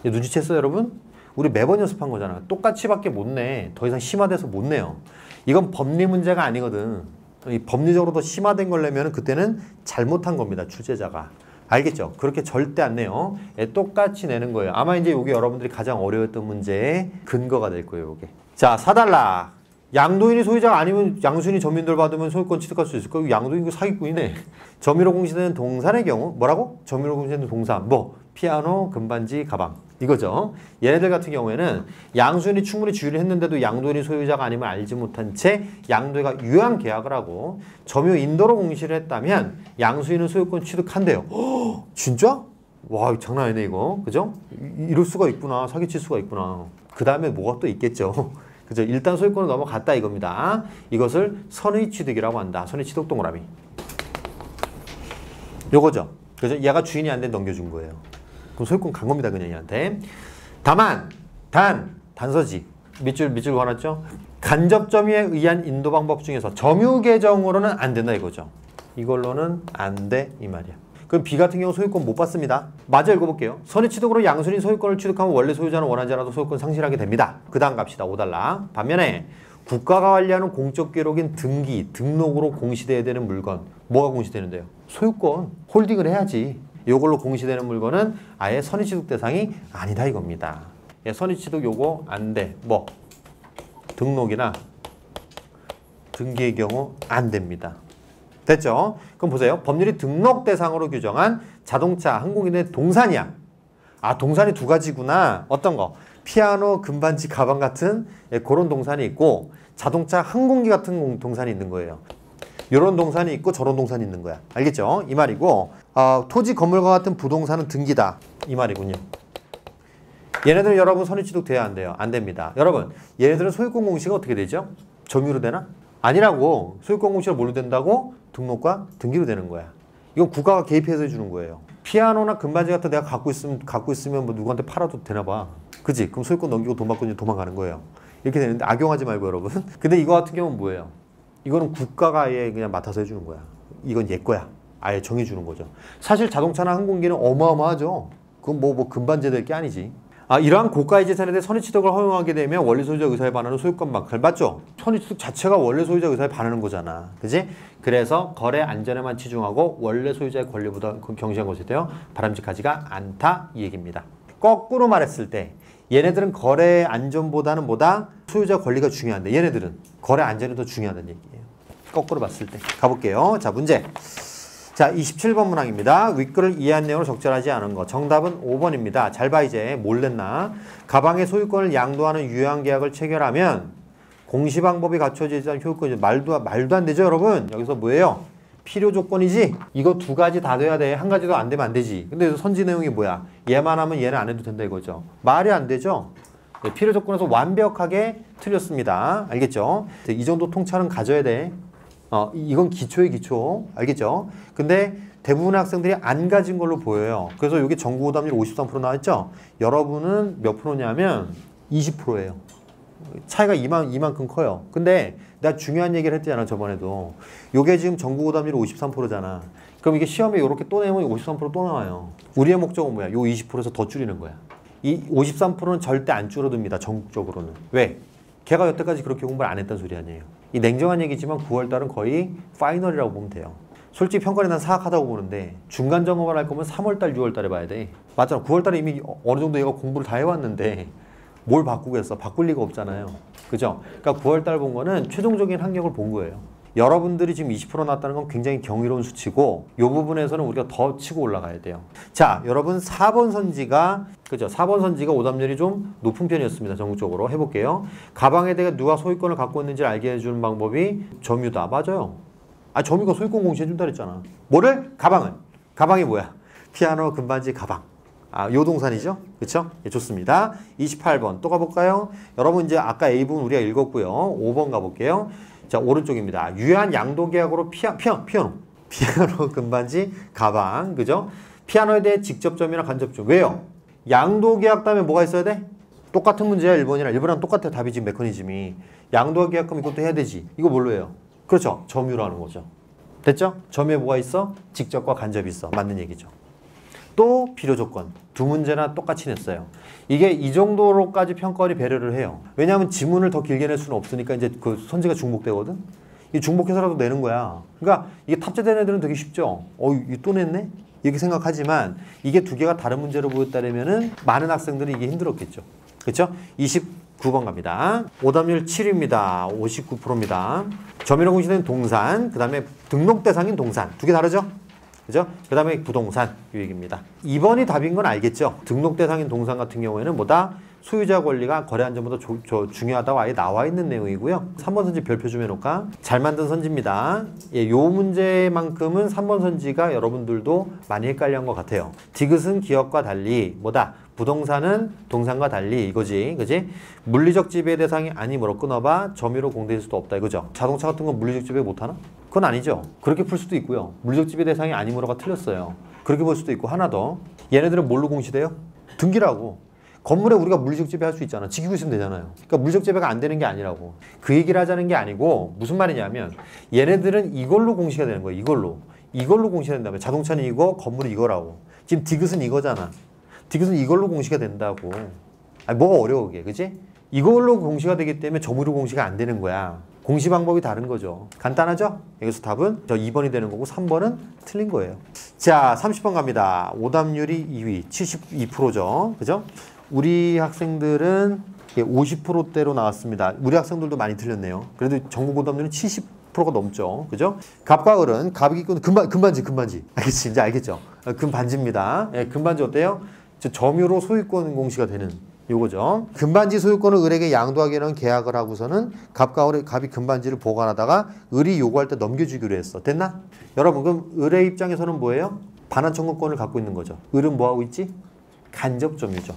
S1: 눈치챘어요 여러분? 우리 매번 연습한 거잖아. 똑같이밖에 못 내. 더 이상 심화돼서 못 내요. 이건 법리 문제가 아니거든. 이 법리적으로 더 심화된 걸 내면 그때는 잘못한 겁니다. 출제자가. 알겠죠? 그렇게 절대 안 내요. 똑같이 내는 거예요. 아마 이제 이게 여러분들이 가장 어려웠던 문제의 근거가 될 거예요. 이게. 자, 4달러. 양도인이 소유자가 아니면 양수인이 점유인들 받으면 소유권 취득할 수 있을 거예요. 양도인 그 사기꾼이네. 점유로 공시되는 동산의 경우 뭐라고? 점유로 공시되는 동산. 피아노, 금반지, 가방. 이거죠. 얘네들 같은 경우에는 양수인이 충분히 주의를 했는데도 양도인이 소유자가 아님을 알지 못한 채 양도인과 유효한 계약을 하고 점유 인도로 공시를 했다면 양수인은 소유권 취득한대요. 허, 진짜? 와, 장난 아니네 이거. 그죠? 이럴 수가 있구나. 사기칠 수가 있구나. 그 다음에 뭐가 또 있겠죠. 그죠? 일단 소유권을 넘어갔다 이겁니다. 이것을 선의 취득이라고 한다. 선의 취득 동그라미. 요거죠. 그죠? 얘가 주인이 안 돼 넘겨준 거예요. 그럼 소유권 간 겁니다. 그냥 얘한테. 다만, 단서지. 밑줄 걸었죠? 간접 점유에 의한 인도 방법 중에서 점유 계정으로는 안 된다 이거죠. 이걸로는 안 돼 이 말이야. 그럼 B 같은 경우 소유권 못 받습니다. 맞아 읽어볼게요. 선의 취득으로 양수인이 소유권을 취득하면 원래 소유자는 원하지 않아도 소유권 상실하게 됩니다. 그 다음 갑시다. 5달러. 반면에 국가가 관리하는 공적 기록인 등기, 등록으로 공시돼야 되는 물건. 뭐가 공시되는데요? 소유권. 홀딩을 해야지. 이걸로 공시되는 물건은 아예 선의 취득 대상이 아니다 이겁니다. 예, 선의 취득 요거 안 돼. 등록이나 등기의 경우 안 됩니다. 됐죠? 그럼 보세요. 법률이 등록 대상으로 규정한 자동차, 항공기의 동산이야. 동산이 두 가지구나. 어떤 거? 피아노, 금반지, 가방 같은 그런 동산이 있고 자동차, 항공기 같은 동산이 있는 거예요. 이런 동산이 있고 저런 동산이 있는 거야. 알겠죠? 이 말이고 토지, 건물과 같은 부동산은 등기다. 이 말이군요. 얘네들은 여러분 선의 취득 돼야 안 돼요? 안 됩니다. 여러분 얘네들은 소유권 공시가 어떻게 되죠? 점유로 되나? 아니라고. 소유권 공시가 뭘로 된다고? 등록과 등기로 되는 거야. 이건 국가가 개입해서 해주는 거예요. 피아노나 금반지 같은 내가 갖고 있으면 뭐 누구한테 팔아도 되나 봐. 그치? 그럼 소유권 넘기고 돈 받고 도망가는 거예요. 이렇게 되는데 악용하지 말고 여러분. 근데 이거 같은 경우는 뭐예요? 이거는 국가가 아예 그냥 맡아서 해주는 거야. 이건 얘 거야. 아예 정해주는 거죠. 사실 자동차나 항공기는 어마어마하죠. 그건 뭐 금반지 될 게 아니지. 이러한 고가의 재산에 대해 선의 취득을 허용하게 되면 원래 소유자 의사에 반하는 소유권만큼 맞죠? 선의 취득 자체가 원래 소유자 의사에 반하는 거잖아. 그지? 그래서 거래 안전에만 치중하고 원래 소유자의 권리보다 경시한 것에 대해 바람직하지가 않다 이 얘기입니다. 거꾸로 말했을 때 얘네들은 거래 안전보다는 소유자 권리가 중요한데 얘네들은 거래 안전이 더 중요하다는 얘기예요. 거꾸로 봤을 때. 가볼게요. 자, 문제. 자, 27번 문항입니다. 윗글을 이해한 내용으로 적절하지 않은 거. 정답은 5번입니다. 잘 봐 이제. 뭘 냈나? 가방의 소유권을 양도하는 유효한 계약을 체결하면 공시 방법이 갖춰지지 않은 효율권이 말도 안 되죠, 여러분? 여기서 뭐예요? 필요 조건이지? 이거 두 가지 다 돼야 돼. 한 가지도 안 되면 안 되지. 근데 선지 내용이 뭐야? 얘만 하면 얘는 안 해도 된다 이거죠. 말이 안 되죠? 네, 필요 조건에서 완벽하게 틀렸습니다. 알겠죠? 이 정도 통찰은 가져야 돼. 이건 기초의 기초. 알겠죠? 근데 대부분의 학생들이 안 가진 걸로 보여요. 그래서 여기 전국오답률 53% 나왔죠? 여러분은 몇 프로냐면 20%예요. 차이가 이만큼 커요. 근데 내가 중요한 얘기를 했잖아, 저번에도. 요게 지금 전국 오답률이 53%잖아. 그럼 이게 시험에 이렇게 또 내면 53%또 나와요. 우리의 목적은 뭐야? 요 20%에서 더 줄이는 거야. 이 53%는 절대 안 줄어듭니다, 전국적으로는. 왜? 걔가 여태까지 그렇게 공부를 안 했단 소리 아니에요. 이 냉정한 얘기지만 9월달은 거의 파이널이라고 보면 돼요. 솔직히 평가를 난 사악하다고 보는데 중간 점검을 할 거면 3월달, 6월달에 봐야 돼. 맞잖아. 9월달에 이미 어느 정도 얘가 공부를 다 해왔는데 뭘 바꾸겠어? 바꿀 리가 없잖아요. 그죠? 그러니까 9월달 본 거는 최종적인 학력을 본 거예요. 여러분들이 지금 20% 나왔다는 건 굉장히 경이로운 수치고 이 부분에서는 우리가 더 치고 올라가야 돼요. 자, 여러분 4번 선지가 그죠? 4번 선지가 오답률이 좀 높은 편이었습니다. 전국적으로 해볼게요. 가방에 대해 누가 소유권을 갖고 있는지를 알게 해주는 방법이 점유다. 맞아요. 아, 점유가 소유권 공시해준다 그랬잖아. 뭐를? 가방을. 가방이 뭐야? 피아노, 금반지, 가방. 아, 요 동산이죠? 그쵸? 예, 좋습니다. 28번 또 가볼까요? 여러분 이제 아까 A부분 우리가 읽었고요. 5번 가볼게요. 자, 오른쪽입니다. 유효한 양도 계약으로 피아노, 금반지, 가방. 그죠? 피아노에 대해 직접점이나 간접점. 왜요? 양도 계약 다음에 뭐가 있어야 돼? 똑같은 문제야, 1번이랑. 1번이랑 똑같아, 답이 지금 메커니즘이. 양도 계약하면 이것도 해야 되지. 이거 뭘로 해요? 그렇죠. 점유라는 거죠. 됐죠? 점유에 뭐가 있어? 직접과 간접이 있어. 맞는 얘기죠. 또 필요 조건. 두 문제나 똑같이 냈어요. 이게 이 정도로까지 평가원이 배려를 해요. 왜냐하면 지문을 더 길게 낼 수는 없으니까 이제 그 선지가 중복되거든? 이 중복해서라도 내는 거야. 그러니까 이게 탑재된 애들은 되게 쉽죠. 이거 또 냈네? 이렇게 생각하지만 이게 두 개가 다른 문제로 보였다면은 많은 학생들은 이게 힘들었겠죠. 그렇죠? 29번 갑니다. 오답률 7입니다. 59%입니다. 점유로 공시된 동산, 그 다음에 등록 대상인 동산. 두 개 다르죠? 그죠? 그 다음에 부동산 이 얘기입니다. 2번이 답인 건 알겠죠? 등록 대상인 동산 같은 경우에는 뭐다? 소유자 권리가 거래 안전보다 중요하다고 아예 나와 있는 내용이고요. 3번 선지 별표 좀 해놓을까? 잘 만든 선지입니다. 예, 요 문제만큼은 3번 선지가 여러분들도 많이 헷갈려한 것 같아요. 디귿은 기업과 달리 뭐다? 부동산은 동산과 달리 이거지. 그지? 물리적 지배 대상이 아니므로 끊어봐 점유로 공대일 수도 없다 이거죠. 자동차 같은 건 물리적 지배 못하나? 그건 아니죠. 그렇게 풀 수도 있고요. 물리적 지배 대상이 아니므로가 틀렸어요. 그렇게 볼 수도 있고 하나 더. 얘네들은 뭘로 공시돼요? 등기라고. 건물에 우리가 물리적 지배할 수 있잖아. 지키고 있으면 되잖아요. 그러니까 물리적 지배가 안 되는 게 아니라고. 그 얘기를 하자는 게 아니고 무슨 말이냐면 얘네들은 이걸로 공시가 되는 거예요. 이걸로 공시가 된다며. 자동차는 이거, 건물은 이거라고. 지금 디귿은 이거잖아. 디귿은 이걸로 공시가 된다고. 아니, 뭐가 어려워 그게. 그지? 이걸로 공시가 되기 때문에 점유로 공시가 안 되는 거야. 공시 방법이 다른 거죠. 간단하죠? 여기서 답은 저 2번이 되는 거고 3번은 틀린 거예요. 자, 30번 갑니다. 오답률이 2위, 72%죠. 그죠? 우리 학생들은 50%대로 나왔습니다. 우리 학생들도 많이 틀렸네요. 그래도 전국 오답률은 70%가 넘죠. 그죠? 갑과 을은 갑이 끼고 금반지. 알겠지? 이제 알겠죠? 금반지입니다. 예, 금반지 어때요? 점유로 소유권 공시가 되는 요거죠. 금반지 소유권을 을에게 양도하기로 계약을 하고서는 갑과 을의 갑이 금반지를 보관하다가 을이 요구할 때 넘겨주기로 했어. 됐나? 여러분 그럼 을의 입장에서는 뭐예요? 반환 청구권을 갖고 있는 거죠. 을은 뭐하고 있지? 간접 점유죠.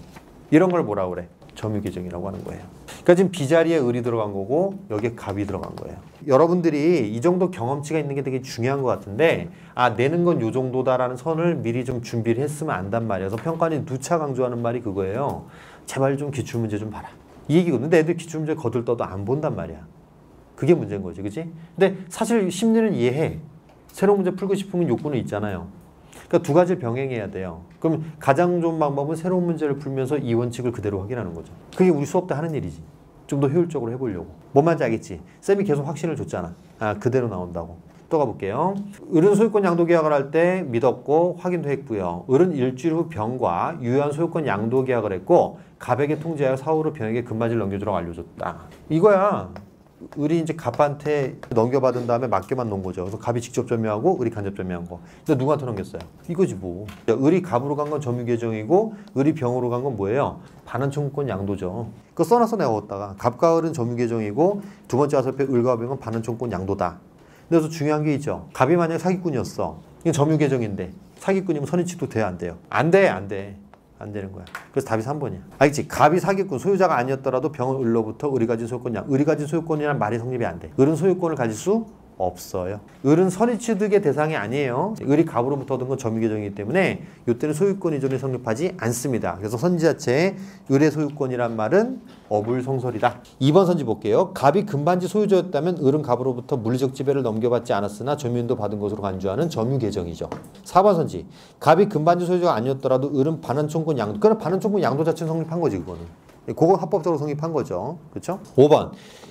S1: 이런 걸 뭐라고 그래? 점유 계정이라고 하는 거예요. 그러니까 지금 B자리에 을이 들어간 거고 여기에 갑이 들어간 거예요. 여러분들이 이 정도 경험치가 있는 게 되게 중요한 것 같은데 아 내는 건 요 정도다라는 선을 미리 좀 준비를 했으면 안단 말이어서 평가원이 누차 강조하는 말이 그거예요. 제발 좀 기출문제 좀 봐라. 이 얘기거든. 근데 애들 기출문제 거들떠도 안 본단 말이야. 그게 문제인 거지. 그치? 근데 사실 심리는 이해해. 새로운 문제 풀고 싶은 욕구는 있잖아요. 그러니까 두 가지를 병행해야 돼요. 그럼 가장 좋은 방법은 새로운 문제를 풀면서 이 원칙을 그대로 확인하는 거죠. 그게 우리 수업 때 하는 일이지. 좀 더 효율적으로 해보려고. 뭔 말인지 알겠지? 쌤이 계속 확신을 줬잖아. 아, 그대로 나온다고. 또 가볼게요. 을은 소유권 양도 계약을 할 때 믿었고 확인도 했고요. 을은 일주일 후 병과 유효한 소유권 양도 계약을 했고 갑에게 통지하여 사후 로 병에게 금반지를 넘겨주라고 알려줬다. 이거야. 을이 이제 갑한테 넘겨받은 다음에 맡겨만 놓은 거죠. 그래서 갑이 직접 점유하고 을이 간접 점유한 거. 근데 누구한테 넘겼어요? 이거지 뭐. 을이 갑으로 간 건 점유 계정이고 을이 병으로 간 건 뭐예요? 반환 청구권 양도죠. 그거 써놨어 내가 얻다가. 갑과 을은 점유 계정이고 두 번째 화살표 을과 병은 반환 청구권 양도다. 그래서 중요한 게 있죠. 갑이 만약에 사기꾼이었어. 이건 점유 계정인데 사기꾼이면 선의칙도 돼야 안 돼요? 안 돼. 안 되는 거야. 그래서 답이 3번이야. 알겠지? 갑이 사기꾼, 소유자가 아니었더라도 병은 을로부터 을이 가진 소유권, 을이 가진 소유권이란 말이 성립이 안 돼. 을은 소유권을 가질 수 없어요. 을은 선의취득의 대상이 아니에요. 을이 갑으로부터 얻은 건 점유계정이기 때문에 이때는 소유권 이전이 성립하지 않습니다. 그래서 선지 자체에 을의 소유권이란 말은 어불성설이다. 2번 선지 볼게요. 갑이 금반지 소유자였다면 을은 갑으로부터 물리적 지배를 넘겨받지 않았으나 점유인도 받은 것으로 간주하는 점유계정이죠. 4번 선지. 갑이 금반지 소유자가 아니었더라도 을은 반환청구 양도. 그럼 반환청구 양도 자체는 성립한 거지 그거는. 그건 합법적으로 성립한 거죠. 그렇죠? 5번.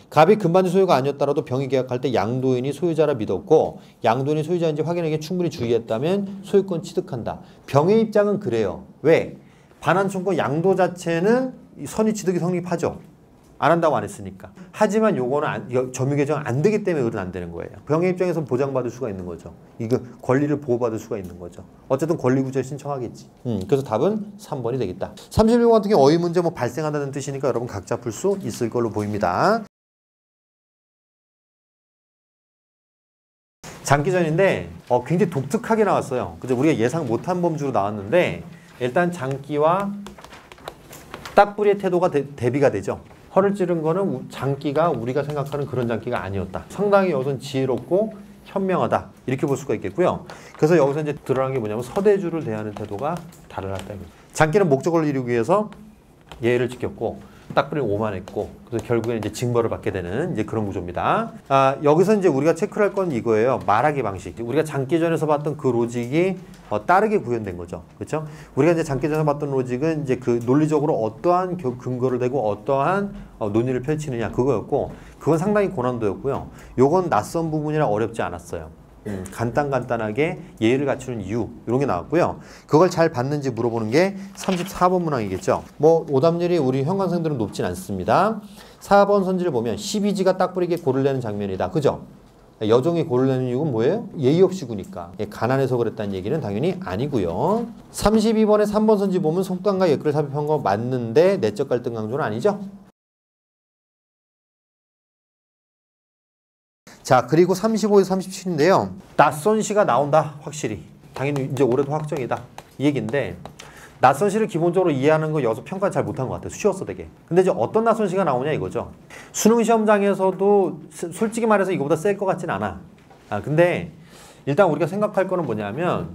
S1: 갑이 금반지 소유가 아니었더라도 병이 계약할 때 양도인이 소유자라 믿었고 양도인이 소유자인지 확인하기에 충분히 주의했다면 소유권 취득한다. 병의 입장은 그래요. 왜? 반환청구 양도 자체는 선의 취득이 성립하죠. 안 한다고 안 했으니까. 하지만 요거는 점유계정 안 되기 때문에 을은 안 되는 거예요. 병의 입장에서 보장받을 수가 있는 거죠. 이거 권리를 보호받을 수가 있는 거죠. 어쨌든 권리구제 신청하겠지. 그래서 답은 3번이 되겠다. 36번 같은 경우 어휘 문제 뭐 발생한다는 뜻이니까 여러분 각자 풀 수 있을 걸로 보입니다. 장기전인데 굉장히 독특하게 나왔어요. 그죠? 우리가 예상 못한 범주로 나왔는데 일단 장기와 딱뿌리의 태도가 대비가 되죠. 허를 찌른 거는 장기가 우리가 생각하는 그런 장기가 아니었다. 상당히 여기서는 지혜롭고 현명하다. 이렇게 볼 수가 있겠고요. 그래서 여기서 이제 드러난 게 뭐냐면 서대주를 대하는 태도가 달랐다. 장기는 목적을 이루기 위해서 예의를 지켰고 딱뿌리는 오만했고 그래서 결국엔 이제 징벌을 받게 되는 이제 그런 구조입니다. 여기서 이제 우리가 체크를 할 건 이거예요. 말하기 방식. 우리가 장기전에서 봤던 그 로직이 다르게 구현된 거죠. 그렇죠? 우리가 이제 장기전에서 봤던 로직은 이제 그 논리적으로 어떠한 근거를 대고 어떠한 논의를 펼치느냐 그거였고 그건 상당히 고난도였고요. 요건 낯선 부분이라 어렵지 않았어요. 간단하게 예의를 갖추는 이유 이런 게 나왔고요. 그걸 잘 봤는지 물어보는 게 34번 문항이겠죠. 뭐 오답률이 우리 현관생들은 높진 않습니다. 4번 선지를 보면 12지가 딱부리게 골을 내는 장면이다. 그죠? 여종이 골을 내는 이유는 뭐예요? 예의 없이 구니까. 가난해서 그랬다는 얘기는 당연히 아니고요. 32번에 3번 선지 보면 속담과 예글을 삽입한 거 맞는데 내적 갈등 강조는 아니죠? 자, 그리고 35에서 37인데요. 낯선 시가 나온다. 확실히. 당연히 이제 올해도 확정이다. 이 얘기인데 낯선 시를 기본적으로 이해하는 거 여기서 평가 잘 못한 것 같아요. 쉬웠어 되게. 근데 이제 어떤 낯선 시가 나오냐 이거죠. 수능 시험장에서도 솔직히 말해서 이거보다 셀 것 같진 않아. 근데 일단 우리가 생각할 거는 뭐냐면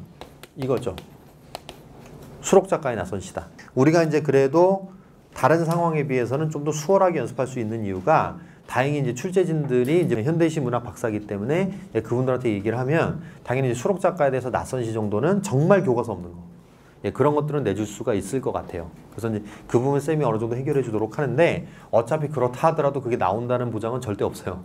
S1: 이거죠. 수록 작가의 낯선 시다. 우리가 이제 그래도 다른 상황에 비해서는 좀 더 수월하게 연습할 수 있는 이유가 다행히 이제 출제진들이 이제 현대시 문학 박사이기 때문에 그분들한테 얘기를 하면 당연히 이제 수록 작가에 대해서 낯선 시 정도는 정말 교과서 없는 거. 그런 것들은 내줄 수가 있을 것 같아요. 그래서 이제 그 부분 쌤이 어느 정도 해결해 주도록 하는데 어차피 그렇다 하더라도 그게 나온다는 보장은 절대 없어요.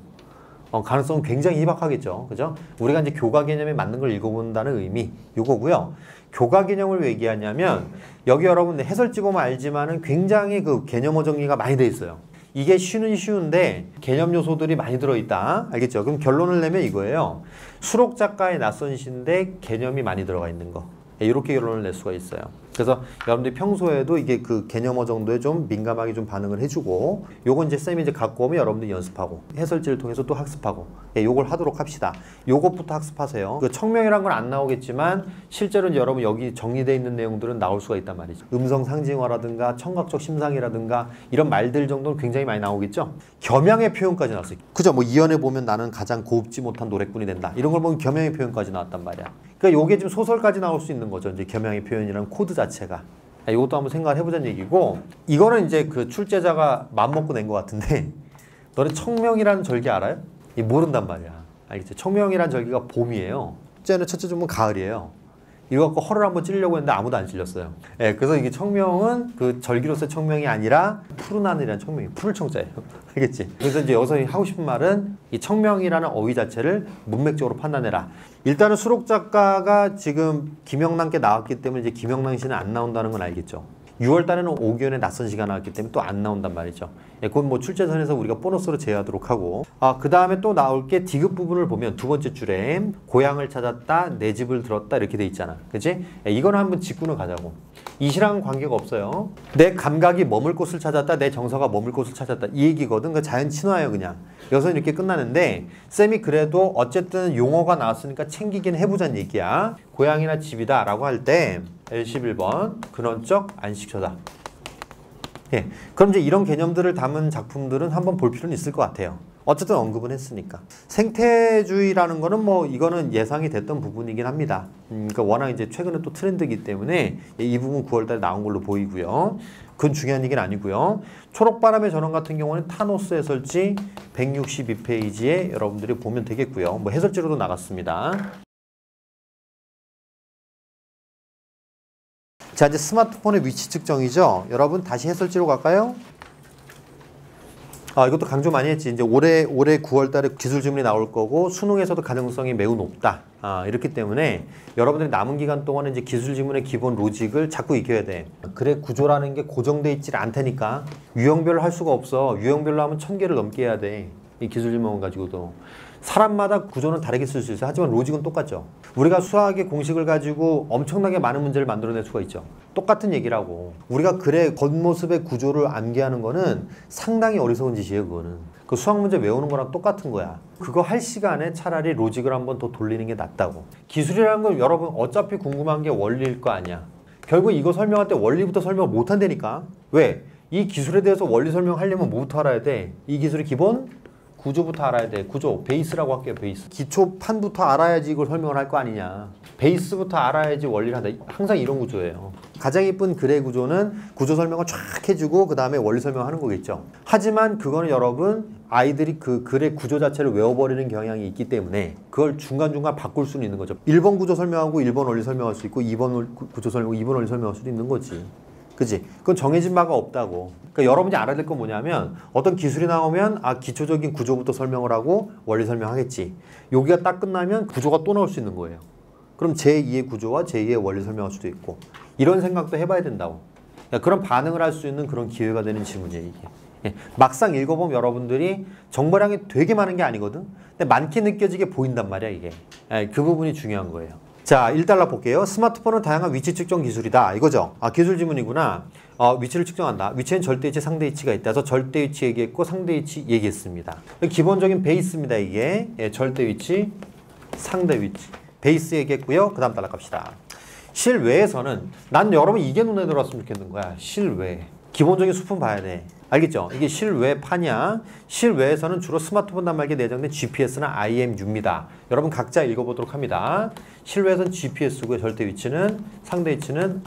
S1: 가능성은 굉장히 희박하겠죠. 그죠? 우리가 이제 교과 개념에 맞는 걸 읽어본다는 의미, 요거고요. 교과 개념을 왜 얘기하냐면 여기 여러분 해설지 보면 알지만은 굉장히 그 개념어 정리가 많이 돼 있어요. 이게 쉬운데 개념 요소들이 많이 들어있다. 알겠죠? 그럼 결론을 내면 이거예요. 수록 작가의 낯선 시인데 개념이 많이 들어가 있는 거. 이렇게 결론을 낼 수가 있어요. 그래서 여러분들이 평소에도 이게 그 개념어 정도에 좀 민감하게 좀 반응을 해주고 요건 이제 쌤이 이제 갖고 오면 여러분들이 연습하고 해설지를 통해서 또 학습하고 요걸 하도록 합시다. 요것부터 학습하세요. 그 청명이란 건 안 나오겠지만 실제로 이제 여러분 여기 정리되어 있는 내용들은 나올 수가 있단 말이죠. 음성 상징어라든가 청각적 심상이라든가 이런 말들 정도는 굉장히 많이 나오겠죠. 겸양의 표현까지 나왔어요. 그죠? 뭐 이연에 보면 나는 가장 고급지 못한 노래꾼이 된다. 이런 걸 보면 겸양의 표현까지 나왔단 말이야. 그러니까 요게 지금 소설까지 나올 수 있는 거죠. 이제 겸양의 표현이라는 코드 자체가. 이것도 한번 생각을 해보자는 얘기고 이거는 이제 그 출제자가 맘먹고 낸 것 같은데 너네 청명이라는 절기 알아요? 모른단 말이야. 알겠지? 청명이라는 절기가 봄이에요. 첫째 주면 가을이에요. 이거 갖고 허를 한번 찌르려고 했는데 아무도 안 찔렸어요. 그래서 이게 청명은 그 절기로서의 청명이 아니라 푸른 하늘이라는 청명이 푸를 청자예요. 알겠지? 그래서 이제 여기서 하고 싶은 말은 이 청명이라는 어휘 자체를 문맥적으로 판단해라. 일단은 수록 작가가 지금 김영란께 나왔기 때문에 이제 김영란 씨는 안 나온다는 건 알겠죠. 6월 달에는 오기현의 낯선 시가 나왔기 때문에 또 안 나온단 말이죠. 그건 뭐 출제선에서 우리가 보너스로 제외하도록 하고 그 다음에 또 나올 게 디귿 부분을 보면 두 번째 줄에 고향을 찾았다, 내 집을 들었다 이렇게 돼 있잖아. 그치? 이거는 한번 짚고는 가자고. 이시랑 관계가 없어요. 내 감각이 머물 곳을 찾았다, 내 정서가 머물 곳을 찾았다 이 얘기거든. 그 자연 친화예요 그냥. 여기서 이렇게 끝나는데 쌤이 그래도 어쨌든 용어가 나왔으니까 챙기긴 해보자는 얘기야. 고향이나 집이다 라고 할 때 11번 근원적 안식처다. 그럼 이제 이런 개념들을 담은 작품들은 한번 볼 필요는 있을 것 같아요. 어쨌든 언급은 했으니까. 생태주의라는 거는 뭐 이거는 예상이 됐던 부분이긴 합니다. 그러니까 워낙 이제 최근에 또 트렌드이기 때문에 이 부분 9월달에 나온 걸로 보이고요. 그건 중요한 얘기는 아니고요. 초록바람의 전원 같은 경우는 타노스 해설지 162페이지에 여러분들이 보면 되겠고요. 뭐 해설지로도 나갔습니다. 자, 이제 스마트폰의 위치 측정이죠. 여러분 다시 해설지로 갈까요? 이것도 강조 많이 했지. 이제 올해 9월 달에 기술 질문이 나올 거고 수능에서도 가능성이 매우 높다. 이렇기 때문에 여러분들이 남은 기간 동안에 이제 기술 질문의 기본 로직을 자꾸 익혀야 돼. 그래 구조라는 게 고정돼 있지 않다니까. 유형별로 할 수가 없어. 유형별로 하면 1000개를 넘게 해야 돼. 이 기술 질문 가지고도. 사람마다 구조는 다르게 쓸 수 있어요. 하지만 로직은 똑같죠. 우리가 수학의 공식을 가지고 엄청나게 많은 문제를 만들어낼 수가 있죠. 똑같은 얘기라고. 우리가 글의 겉모습의 구조를 암기하는 거는 상당히 어리석은 짓이에요. 그거는. 그 수학 문제 외우는 거랑 똑같은 거야. 그거 할 시간에 차라리 로직을 한번 더 돌리는 게 낫다고. 기술이라는 건 여러분 어차피 궁금한 게 원리일 거 아니야. 결국 이거 설명할 때 원리부터 설명을 못 한다니까. 왜? 이 기술에 대해서 원리 설명하려면 뭐부터 알아야 돼? 이 기술의 기본 구조부터 알아야 돼. 구조, 베이스라고 할게요. 베이스. 기초판부터 알아야지 이걸 설명을 할 거 아니냐. 베이스부터 알아야지 원리를 한다. 항상 이런 구조예요. 가장 이쁜 글의 구조는 구조 설명을 쫙 해주고 그 다음에 원리 설명하는 거겠죠. 하지만 그거는 여러분 아이들이 그 글의 구조 자체를 외워버리는 경향이 있기 때문에 그걸 중간중간 바꿀 수는 있는 거죠. 1번 구조 설명하고 1번 원리 설명할 수 있고 2번 구조 설명하고 2번 원리 설명할 수도 있는 거지. 그치? 그건 정해진 바가 없다고. 그러니까 여러분이 알아야 될 건 뭐냐면 어떤 기술이 나오면 기초적인 구조부터 설명을 하고 원리 설명하겠지. 여기가 딱 끝나면 구조가 또 나올 수 있는 거예요. 그럼 제2의 구조와 제2의 원리 설명할 수도 있고 이런 생각도 해봐야 된다고. 그러니까 그런 반응을 할 수 있는 그런 기회가 되는 질문이에요. 이게. 막상 읽어보면 여러분들이 정보량이 되게 많은 게 아니거든. 근데 많게 느껴지게 보인단 말이야 이게. 그 부분이 중요한 거예요. 자, 1달러 볼게요. 스마트폰은 다양한 위치 측정 기술이다. 이거죠. 기술 지문이구나. 위치를 측정한다. 위치엔 절대위치, 상대위치가 있다. 그래서 절대위치 얘기했고 상대위치 얘기했습니다. 기본적인 베이스입니다. 이게 절대위치, 상대위치. 베이스 얘기했고요. 그 다음 달러 갑시다. 실외에서는 난 여러분 이게 눈에 들어왔으면 좋겠는 거야. 실외. 기본적인 수품 봐야 돼. 알겠죠? 이게 실외판이야. 실외에서는 주로 스마트폰 단말기에 내장된 GPS나 IMU입니다. 여러분 각자 읽어보도록 합니다. 실외에서는 GPS고요. 절대 위치는 상대 위치는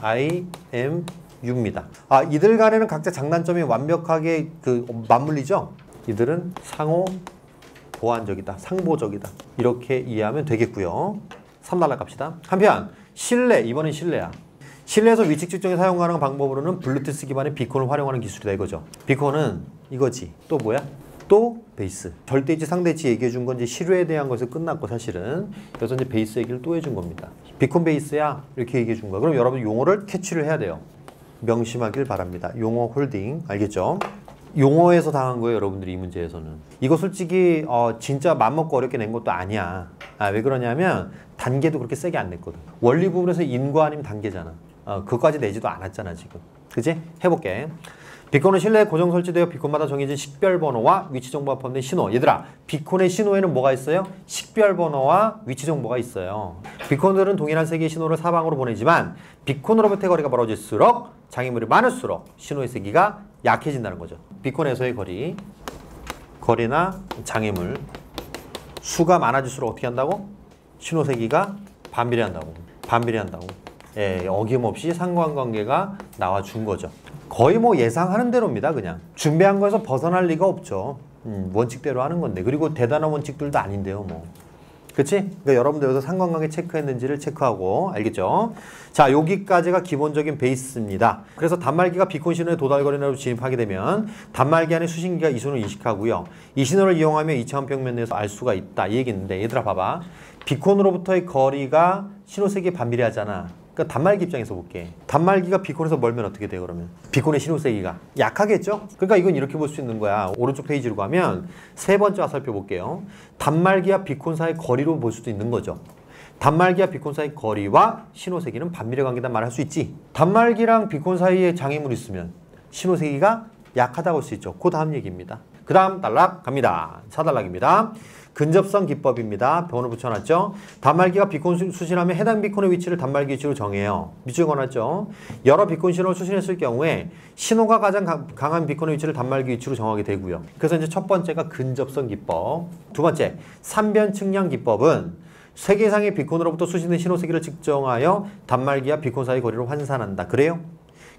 S1: IMU입니다. 이들 간에는 각자 장단점이 완벽하게 맞물리죠? 이들은 상호 보완적이다. 상보적이다. 이렇게 이해하면 되겠고요. 3달러 갑시다. 한편 실내, 이번엔 실내야. 실내에서 위치 측정에 사용 가능한 방법으로는 블루투스 기반의 비콘을 활용하는 기술이다 이거죠. 비콘은 이거지. 또 뭐야? 또 베이스. 절대위치, 상대위치 얘기해 준 건 이제 실외에 대한 것에서 끝났고 사실은 그래서 이제 베이스 얘기를 또 해준 겁니다. 비콘 베이스야 이렇게 얘기해 준 거야. 그럼 여러분 용어를 캐치를 해야 돼요. 명심하길 바랍니다. 용어 홀딩 알겠죠? 용어에서 당한 거예요. 여러분들이 이 문제에서는. 이거 솔직히 진짜 맘먹고 어렵게 낸 것도 아니야. 왜 그러냐면 단계도 그렇게 세게 안 냈거든. 원리 부분에서 인과 아니면 단계잖아. 그거까지 내지도 않았잖아 지금. 그치? 해볼게. 비콘은 실내에 고정 설치되어 비콘마다 정해진 식별번호와 위치정보가 포함된 신호. 얘들아, 비콘의 신호에는 뭐가 있어요? 식별번호와 위치정보가 있어요. 비콘들은 동일한 세기의 신호를 사방으로 보내지만 비콘으로부터의 거리가 멀어질수록 장애물이 많을수록 신호의 세기가 약해진다는 거죠. 비콘에서의 거리나 장애물 수가 많아질수록 어떻게 한다고? 신호 세기가 반비례한다고. 어김없이 상관관계가 나와준 거죠. 거의 뭐 예상하는 대로입니다. 그냥 준비한 거에서 벗어날 리가 없죠. 원칙대로 하는 건데. 그리고 대단한 원칙들도 아닌데요 뭐. 그치? 그러니까 여러분들 여기서 상관관계 체크했는지를 체크하고 알겠죠? 자, 여기까지가 기본적인 베이스입니다. 그래서 단말기가 비콘 신호에 도달거리로 진입하게 되면 단말기 안에 수신기가 이 신호를 인식하고요. 이 신호를 이용하며 이차원 평면 내에서 알 수가 있다 이 얘기인데 얘들아 봐봐. 비콘으로부터의 거리가 신호 세기에 반비례하잖아. 그러니까 단말기 입장에서 볼게. 단말기가 비콘에서 멀면 어떻게 돼요 그러면? 비콘의 신호 세기가 약하겠죠? 그러니까 이건 이렇게 볼 수 있는 거야. 오른쪽 페이지로 가면 세 번째 화살표 볼게요. 단말기와 비콘 사이의 거리로 볼 수도 있는 거죠. 단말기와 비콘 사이의 거리와 신호 세기는 반비례 관계다 말할 수 있지. 단말기랑 비콘 사이에 장애물이 있으면 신호 세기가 약하다고 할 수 있죠. 그 다음 얘기입니다. 그 다음 단락 갑니다. 4단락입니다. 근접성 기법입니다. 번호 붙여놨죠. 단말기가 비콘 수신하면 해당 비콘의 위치를 단말기 위치로 정해요. 밑줄 그어놨죠. 여러 비콘 신호를 수신했을 경우에 신호가 가장 강한 비콘의 위치를 단말기 위치로 정하게 되고요. 그래서 이제 첫 번째가 근접성 기법. 두 번째, 삼변 측량 기법은 3개 이상의 비콘으로부터 수신된 신호 세기를 측정하여 단말기와 비콘 사이 거리를 환산한다. 그래요?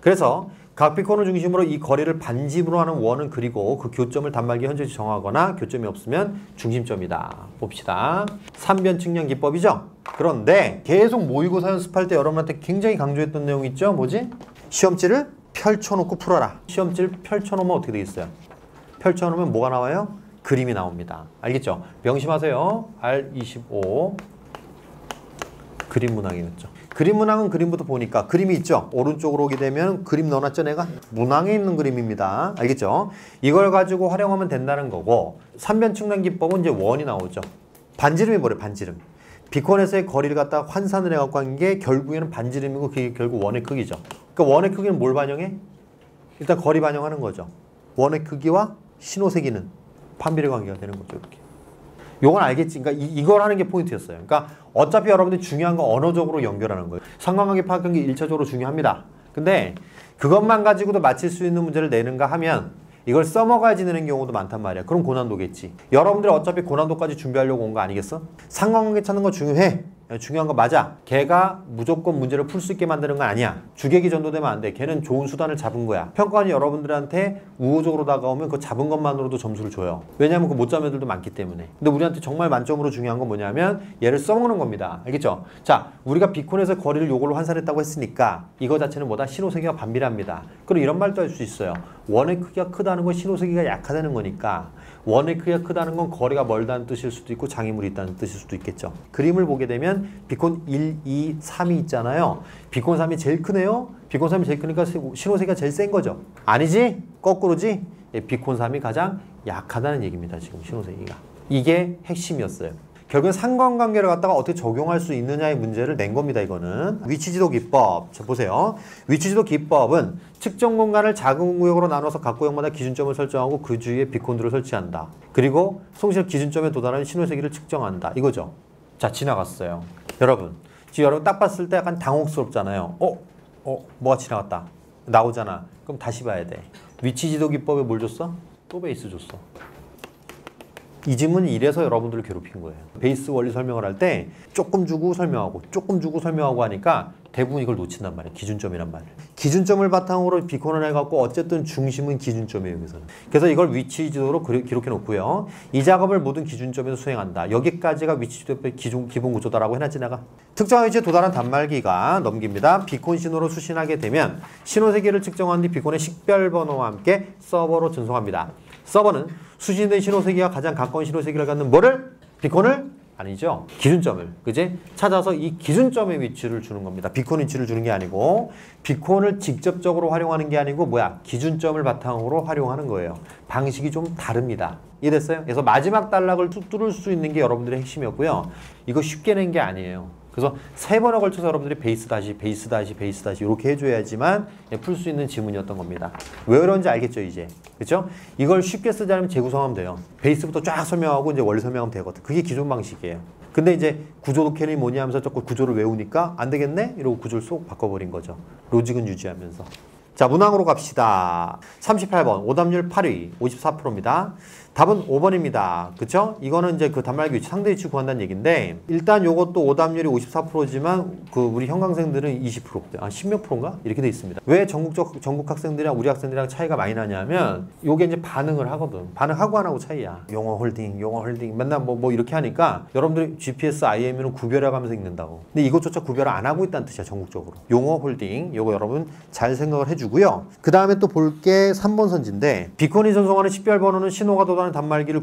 S1: 그래서 각 비콘을 중심으로 이 거리를 반집으로 하는 원은 그리고 그 교점을 단말기 현재지 정하거나 교점이 없으면 중심점이다. 봅시다. 삼변 측량 기법이죠? 그런데 계속 모의고사 연습할 때 여러분한테 굉장히 강조했던 내용이 있죠? 뭐지? 시험지를 펼쳐놓고 풀어라. 시험지를 펼쳐놓으면 어떻게 되겠어요? 펼쳐놓으면 뭐가 나와요? 그림이 나옵니다. 알겠죠? 명심하세요. R25 그림 문항이었죠. 그림 문항은 그림부터 보니까 그림이 있죠? 오른쪽으로 오게 되면 그림 넣어놨죠 내가? 문항에 있는 그림입니다. 알겠죠? 이걸 가지고 활용하면 된다는 거고 삼변 측량 기법은 이제 원이 나오죠. 반지름이 뭐래? 반지름. 비콘에서의 거리를 갖다 환산을 해갖고 한 게 결국에는 반지름이고 그게 결국 원의 크기죠. 그러니까 원의 크기는 뭘 반영해? 일단 거리 반영하는 거죠. 원의 크기와 신호 세기는 판비례 관계가 되는 거죠. 이렇게. 요건 알겠지. 그러니까 이걸 하는 게 포인트였어요. 그러니까 어차피 여러분들이 중요한 건 언어적으로 연결하는 거예요. 상관관계 파악하는 게 1차적으로 중요합니다. 근데 그것만 가지고도 맞힐 수 있는 문제를 내는가 하면 이걸 써먹어야지 내는 경우도 많단 말이야. 그럼 고난도겠지. 여러분들이 어차피 고난도까지 준비하려고 온 거 아니겠어? 상관관계 찾는 거 중요해. 중요한 거 맞아. 걔가 무조건 문제를 풀 수 있게 만드는 건 아니야. 주객이 전도되면 안 돼. 걔는 좋은 수단을 잡은 거야. 평가원이 여러분들한테 우호적으로 다가오면 그 잡은 것만으로도 점수를 줘요. 왜냐하면 그 못 잡은 애들도 많기 때문에. 근데 우리한테 정말 만점으로 중요한 건 뭐냐면 얘를 써먹는 겁니다. 알겠죠? 자, 우리가 비콘에서 거리를 요걸로 환산했다고 했으니까 이거 자체는 뭐다? 신호세기가 반비례합니다. 그리고 이런 말도 할 수 있어요. 원의 크기가 크다는 건 신호세기가 약하다는 거니까 원의 크기가 크다는 건 거리가 멀다는 뜻일 수도 있고 장애물이 있다는 뜻일 수도 있겠죠. 그림을 보게 되면 비콘 1, 2, 3이 있잖아요. 비콘 3이 제일 크네요. 비콘 3이 제일 크니까 신호세기가 제일 센 거죠. 아니지? 거꾸로지? 비콘 3이 가장 약하다는 얘기입니다. 지금 신호세기가. 이게 핵심이었어요. 결국엔 상관관계를 갖다가 어떻게 적용할 수 있느냐의 문제를 낸 겁니다. 이거는 위치지도 기법. 자, 보세요. 위치지도 기법은 측정 공간을 작은 구역으로 나눠서 각 구역마다 기준점을 설정하고 그 주위에 비콘들을 설치한다. 그리고 송실 기준점에 도달하는 신호세기를 측정한다. 이거죠. 자, 지나갔어요. 여러분, 지금 여러분 딱 봤을 때 약간 당혹스럽잖아요. 뭐가 지나갔다. 나오잖아. 그럼 다시 봐야 돼. 위치지도 기법에 뭘 줬어? 또 베이스 줬어. 이 질문이 이래서 여러분들을 괴롭힌 거예요. 베이스 원리 설명을 할 때 조금 주고 설명하고 조금 주고 설명하고 하니까 대부분 이걸 놓친단 말이에요. 기준점이란 말이에요. 기준점을 바탕으로 비콘을 해갖고 어쨌든 중심은 기준점이에요. 여기서는. 그래서 이걸 위치지도로 기록해 놓고요. 이 작업을 모든 기준점에서 수행한다. 여기까지가 위치지도의 기본 구조다라고 해놨지 내가. 특정한 위치에 도달한 단말기가 넘깁니다. 비콘 신호로 수신하게 되면 신호 세기를 측정한 뒤 비콘의 식별번호와 함께 서버로 전송합니다. 서버는 수신된 신호 세기와 가장 가까운 신호 세기를 갖는 뭐를? 비콘을? 아니죠. 기준점을. 그지? 찾아서 이 기준점의 위치를 주는 겁니다. 비콘 위치를 주는 게 아니고 비콘을 직접적으로 활용하는 게 아니고 뭐야? 기준점을 바탕으로 활용하는 거예요. 방식이 좀 다릅니다. 이해됐어요? 그래서 마지막 단락을 뚫을 수 있는 게 여러분들의 핵심이었고요. 이거 쉽게 낸 게 아니에요. 그래서 3번에 걸쳐서 여러분들이 베이스 다시 이렇게 해줘야지만 풀 수 있는 지문이었던 겁니다. 왜 그런지 알겠죠 이제? 그렇죠? 이걸 쉽게 쓰지 않으면 재구성하면 돼요. 베이스부터 쫙 설명하고 이제 원리 설명하면 되거든. 그게 기존 방식이에요. 근데 이제 구조도 캐니 뭐니 하면서 자꾸 구조를 외우니까 안 되겠네? 이러고 구조를 쏙 바꿔버린 거죠. 로직은 유지하면서. 자, 문항으로 갑시다. 38번 오답률 8위 54%입니다. 답은 5번입니다. 그쵸? 이거는 이제 그 단말기 위치, 상대 위치 구한다는 얘기인데 일단 요것도 오답률이 54%지만 그 우리 현강생들은 20%, 10몇 프로인가? 이렇게 돼 있습니다. 왜 전국 학생들이랑 우리 학생들이랑 차이가 많이 나냐면 요게 이제 반응을 하거든. 반응하고 안 하고 차이야. 용어 홀딩 맨날 뭐 이렇게 하니까 여러분들이 GPS, IMU는 구별해가면서 읽는다고. 근데 이것조차 구별을 안 하고 있다는 뜻이야, 전국적으로. 용어 홀딩, 요거 여러분 잘 생각을 해주고요. 그 다음에 또 볼 게 3번 선지인데 비콘이 전송하는 식별번호는 신호가 도달하는 단말기를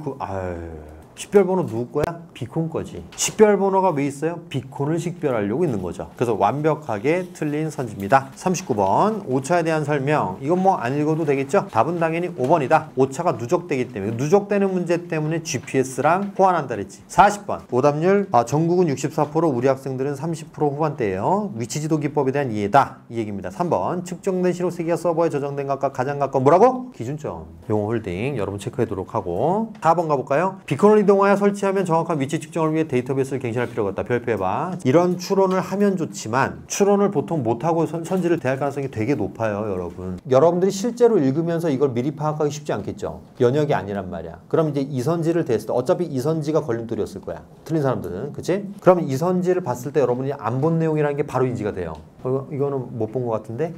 S1: 식별번호 누구 거야? 비콘 거지. 식별 번호가 왜 있어요? 비콘을 식별하려고 있는 거죠. 그래서 완벽하게 틀린 선지입니다. 39번 오차에 대한 설명. 이건 뭐 안 읽어도 되겠죠? 답은 당연히 5번이다. 오차가 누적되기 때문에 누적되는 문제 때문에 GPS랑 호환한다 그랬지. 40번 오답률 전국은 64% 우리 학생들은 30% 후반대예요. 위치지도 기법에 대한 이해다. 이 얘기입니다. 3번 측정된 신호세기가 서버에 저장된 것과 가장 가까운 뭐라고? 기준점. 용어 홀딩 여러분 체크하도록 하고 4번 가볼까요? 비콘을 이동하여 설치하면 정확한 위치 측정을 위해 데이터베이스를 갱신할 필요가 없다. 별표해봐. 이런 추론을 하면 좋지만 추론을 보통 못하고 선지를 대할 가능성이 되게 높아요. 여러분들이 실제로 읽으면서 이걸 미리 파악하기 쉽지 않겠죠. 연역이 아니란 말이야. 그럼 이제 이선지를 댔을 때 어차피 이선지가 걸림돌이었을 거야. 틀린 사람들은. 그치? 그럼 이선지를 봤을 때 여러분이 안 본 내용이라는 게 바로 인지가 돼요. 이거는 못 본 것 같은데?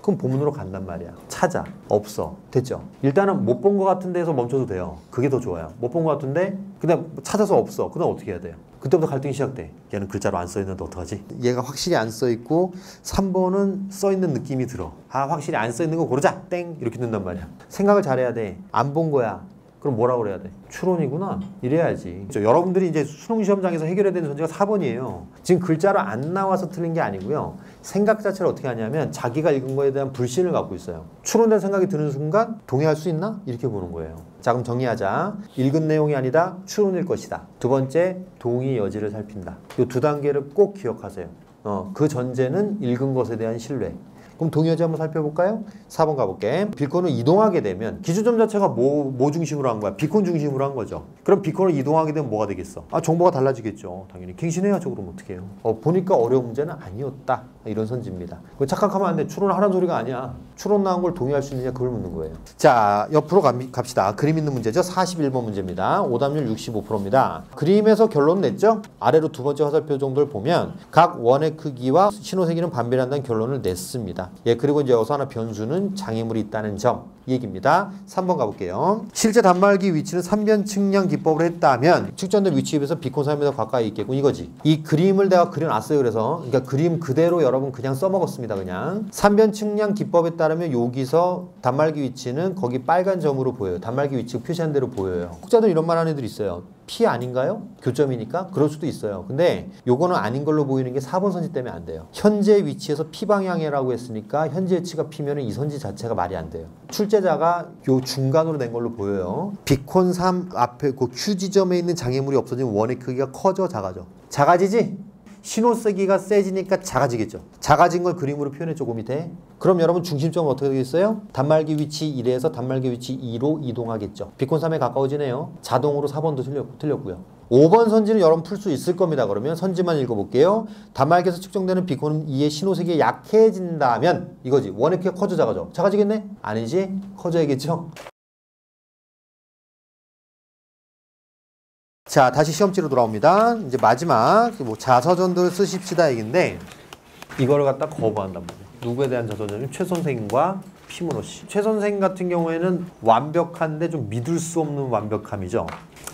S1: 그럼 본문으로 간단 말이야. 찾아. 없어. 됐죠? 일단은 못 본 것 같은 데에서 멈춰도 돼요. 그게 더 좋아요. 못 본 것 같은데 그냥 찾아서 없어. 그다음 어떻게 해야 돼요? 그때부터 갈등이 시작돼. 얘는 글자로 안 써있는데 어떡하지? 얘가 확실히 안 써있고 3번은 써있는 느낌이 들어. 확실히 안 써있는 거 고르자. 땡! 이렇게 넣는단 말이야. 생각을 잘해야 돼. 안 본 거야. 그럼 뭐라고 그래야 돼? 추론이구나. 이래야지. 여러분들이 이제 수능 시험장에서 해결해야 되는 전제가 4번이에요. 지금 글자로 안 나와서 틀린 게 아니고요. 생각 자체를 어떻게 하냐면 자기가 읽은 거에 대한 불신을 갖고 있어요. 추론된 생각이 드는 순간 동의할 수 있나? 이렇게 보는 거예요. 자, 그럼 정리하자. 읽은 내용이 아니다. 추론일 것이다. 두 번째, 동의 여지를 살핀다. 이 두 단계를 꼭 기억하세요. 그 전제는 읽은 것에 대한 신뢰. 그럼 동의 여지 한번 살펴볼까요? 4번 가볼게. 비콘을 이동하게 되면 기준점 자체가 뭐 중심으로 한 거야? 비콘 중심으로 한 거죠. 그럼 비콘을 이동하게 되면 뭐가 되겠어? 정보가 달라지겠죠. 당연히 갱신해야죠. 그럼 어떻게 해요? 보니까 어려운 문제는 아니었다. 이런 선지입니다. 착각하면 안 돼. 추론하라는 소리가 아니야. 추론 나온 걸 동의할 수 있느냐 그걸 묻는 거예요. 자, 옆으로 갑시다. 그림 있는 문제죠. 41번 문제입니다. 오답률 65%입니다. 그림에서 결론 냈죠? 아래로 두 번째 화살표 정도를 보면 각 원의 크기와 신호세기는 반비례한다는 결론을 냈습니다. 그리고 이제 여기서 하나 변수는 장애물이 있다는 점. 이 얘기입니다. 3번 가볼게요. 실제 단말기 위치는 3변 측량 기법으로 했다면 측정된 위치에 비해서 비콘 3m 가까이 있겠군. 이거지. 이 그림을 내가 그려놨어요. 그러니까 그림 그대로 여러분 그냥 써먹었습니다. 그냥 3변 측량 기법에 따르면 여기서 단말기 위치는 거기 빨간 점으로 보여요. 단말기 위치 표시한 대로 보여요. 혹자들 이런 말 하는 애들 있어요. P 아닌가요? 교점이니까? 그럴 수도 있어요. 근데 요거는 아닌 걸로 보이는 게 4번 선지 때문에 안 돼요. 현재 위치에서 P 방향이라고 했으니까 현재 위치가 P면은 이 선지 자체가 말이 안 돼요. 출제자가 요 중간으로 낸 걸로 보여요. 비콘 3 앞에 그 Q 지점에 있는 장애물이 없어지면 원의 크기가 커져 작아져? 작아지지? 신호세기가 세지니까 작아지겠죠. 작아진 걸 그림으로 표현했죠. 그 밑에. 그럼 여러분 중심점은 어떻게 되겠어요? 단말기 위치 1에서 단말기 위치 2로 이동하겠죠. 비콘 3에 가까워지네요. 자동으로 4번도 틀렸고요. 5번 선지는 여러분 풀 수 있을 겁니다. 그러면 선지만 읽어볼게요. 단말기에서 측정되는 비콘 2의 신호세기가 약해진다면 이거지. 원의 크기가 커져 작아져? 작아지겠네? 아니지? 커져야겠죠? 자, 다시 시험지로 돌아옵니다. 이제 마지막 자서전도 쓰십시다 얘기인데 이거를 갖다 거부한단 말이에요. 누구에 대한 자서전이면 최 선생과 피문호 씨. 최 선생 같은 경우에는 완벽한데 좀 믿을 수 없는 완벽함이죠.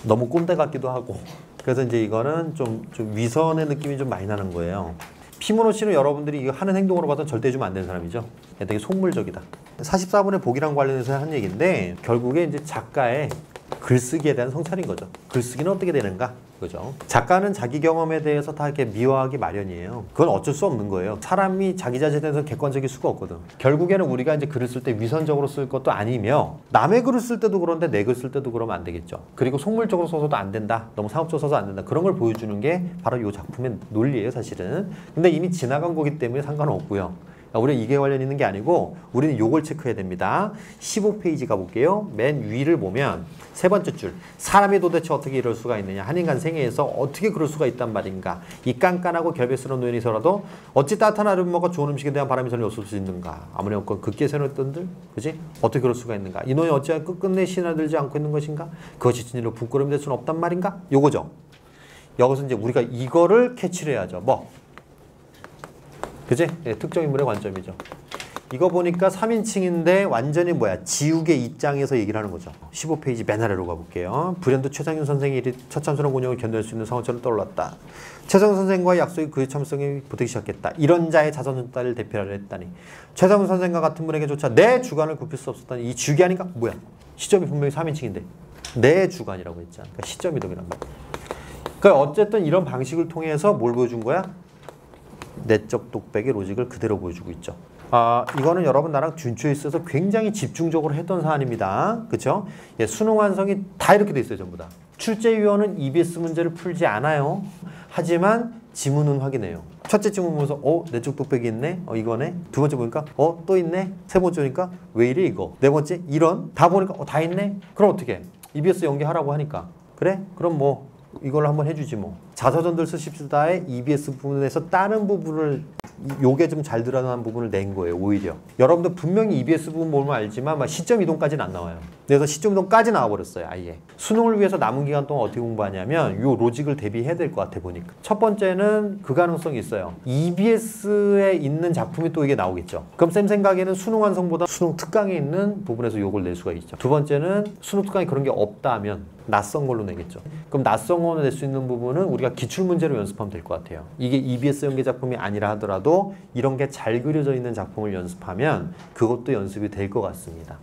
S1: 너무 꼰대 같기도 하고. 그래서 이제 이거는 좀 위선의 느낌이 좀 많이 나는 거예요. 피문호 씨는 여러분들이 이거 하는 행동으로 봐서 절대 해주면 안 되는 사람이죠. 되게 속물적이다. 44분의 복이랑 관련해서 한 얘기인데 결국에 이제 작가의 글쓰기에 대한 성찰인 거죠. 글쓰기는 어떻게 되는가? 그죠? 작가는 자기 경험에 대해서 다 이렇게 미화하기 마련이에요. 그건 어쩔 수 없는 거예요. 사람이 자기 자신에 대해서 객관적일 수가 없거든. 결국에는 우리가 이제 글을 쓸 때 위선적으로 쓸 것도 아니며 남의 글을 쓸 때도 그런데 내 글 쓸 때도 그러면 안 되겠죠. 그리고 속물적으로 써서도 안 된다. 너무 상업적으로 써서 안 된다. 그런 걸 보여주는 게 바로 이 작품의 논리예요, 사실은. 근데 이미 지나간 거기 때문에 상관은 없고요. 우리는 이게 관련 있는 게 아니고 우리는 요걸 체크해야 됩니다. 15페이지 가볼게요. 맨 위를 보면 세 번째 줄. 사람이 도대체 어떻게 이럴 수가 있느냐. 한 인간 생애에서 어떻게 그럴 수가 있단 말인가. 이 깐깐하고 결백스러운 노인이서라도 어찌 따뜻한 아름을 먹어 좋은 음식에 대한 바람이 전혀 없을 수 있는가. 아무리 없건 극기에 세웠던들. 그지? 어떻게 그럴 수가 있는가. 이 노인이 어찌 끝끝내 신화들지 않고 있는 것인가. 그것이 진리로 부끄러움이 될 수는 없단 말인가. 요거죠. 여기서 이제 우리가 이거를 캐치를 해야죠. 뭐? 그지? 네, 특정 인물의 관점이죠. 이거 보니까 3인칭인데 완전히 뭐야? 지우개 입장에서 얘기를 하는 거죠. 15페이지 맨 아래로 가볼게요. 불현도 최상윤 선생이 이리 처참스러운 곤욕을 견딜 수 있는 상황처럼 떠올랐다. 최상윤 선생과의 약속이 그의 참성이 보태기 시작했다. 이런 자의 자선전달을 대표하려 했다니. 최상윤 선생과 같은 분에게조차 내 주관을 굽힐 수 없었다니. 이 주기 아닌가? 뭐야? 시점이 분명히 3인칭인데 내 주관이라고 했잖아. 그러니까 시점이동이란 말이야. 그러니까 어쨌든 이런 방식을 통해서 뭘 보여준 거야? 내적 독백의 로직을 그대로 보여주고 있죠. 이거는 여러분 나랑 준초에 있어서 굉장히 집중적으로 했던 사안입니다. 그렇죠? 예, 수능 완성이 다 이렇게 돼 있어요. 전부 다. 출제위원은 EBS 문제를 풀지 않아요. 하지만 지문은 확인해요. 첫째 지문 보면서 내적 독백이 있네? 이거네? 두 번째 보니까 또 있네? 세 번째 보니까 왜 이래 이거? 네 번째 이런? 다 보니까 다 있네? 그럼 어떻게? EBS 연계하라고 하니까 그래? 그럼 뭐 이걸로 한번 해주지 뭐. 자서전들 쓰십시다의 EBS 부분에서 다른 부분을 요게 좀 잘 드러난 부분을 낸 거예요. 오히려 여러분들 분명히 EBS 부분 보면 알지만 막 시점 이동까지는 안 나와요. 그래서 시점 이동까지 나와버렸어요. 아예. 수능을 위해서 남은 기간 동안 어떻게 공부하냐면 요 로직을 대비해야 될 것 같아 보니까. 첫 번째는 그 가능성이 있어요. EBS에 있는 작품이 또 이게 나오겠죠. 그럼 쌤 생각에는 수능 완성보다 수능 특강에 있는 부분에서 요걸 낼 수가 있죠. 두 번째는 수능 특강에 그런 게 없다면 낯선 걸로 내겠죠. 그럼 낯선 걸로 낼 수 있는 부분은 우리가 기출문제로 연습하면 될 것 같아요. 이게 EBS 연계 작품이 아니라 하더라도 이런 게 잘 그려져 있는 작품을 연습하면 그것도 연습이 될 것 같습니다.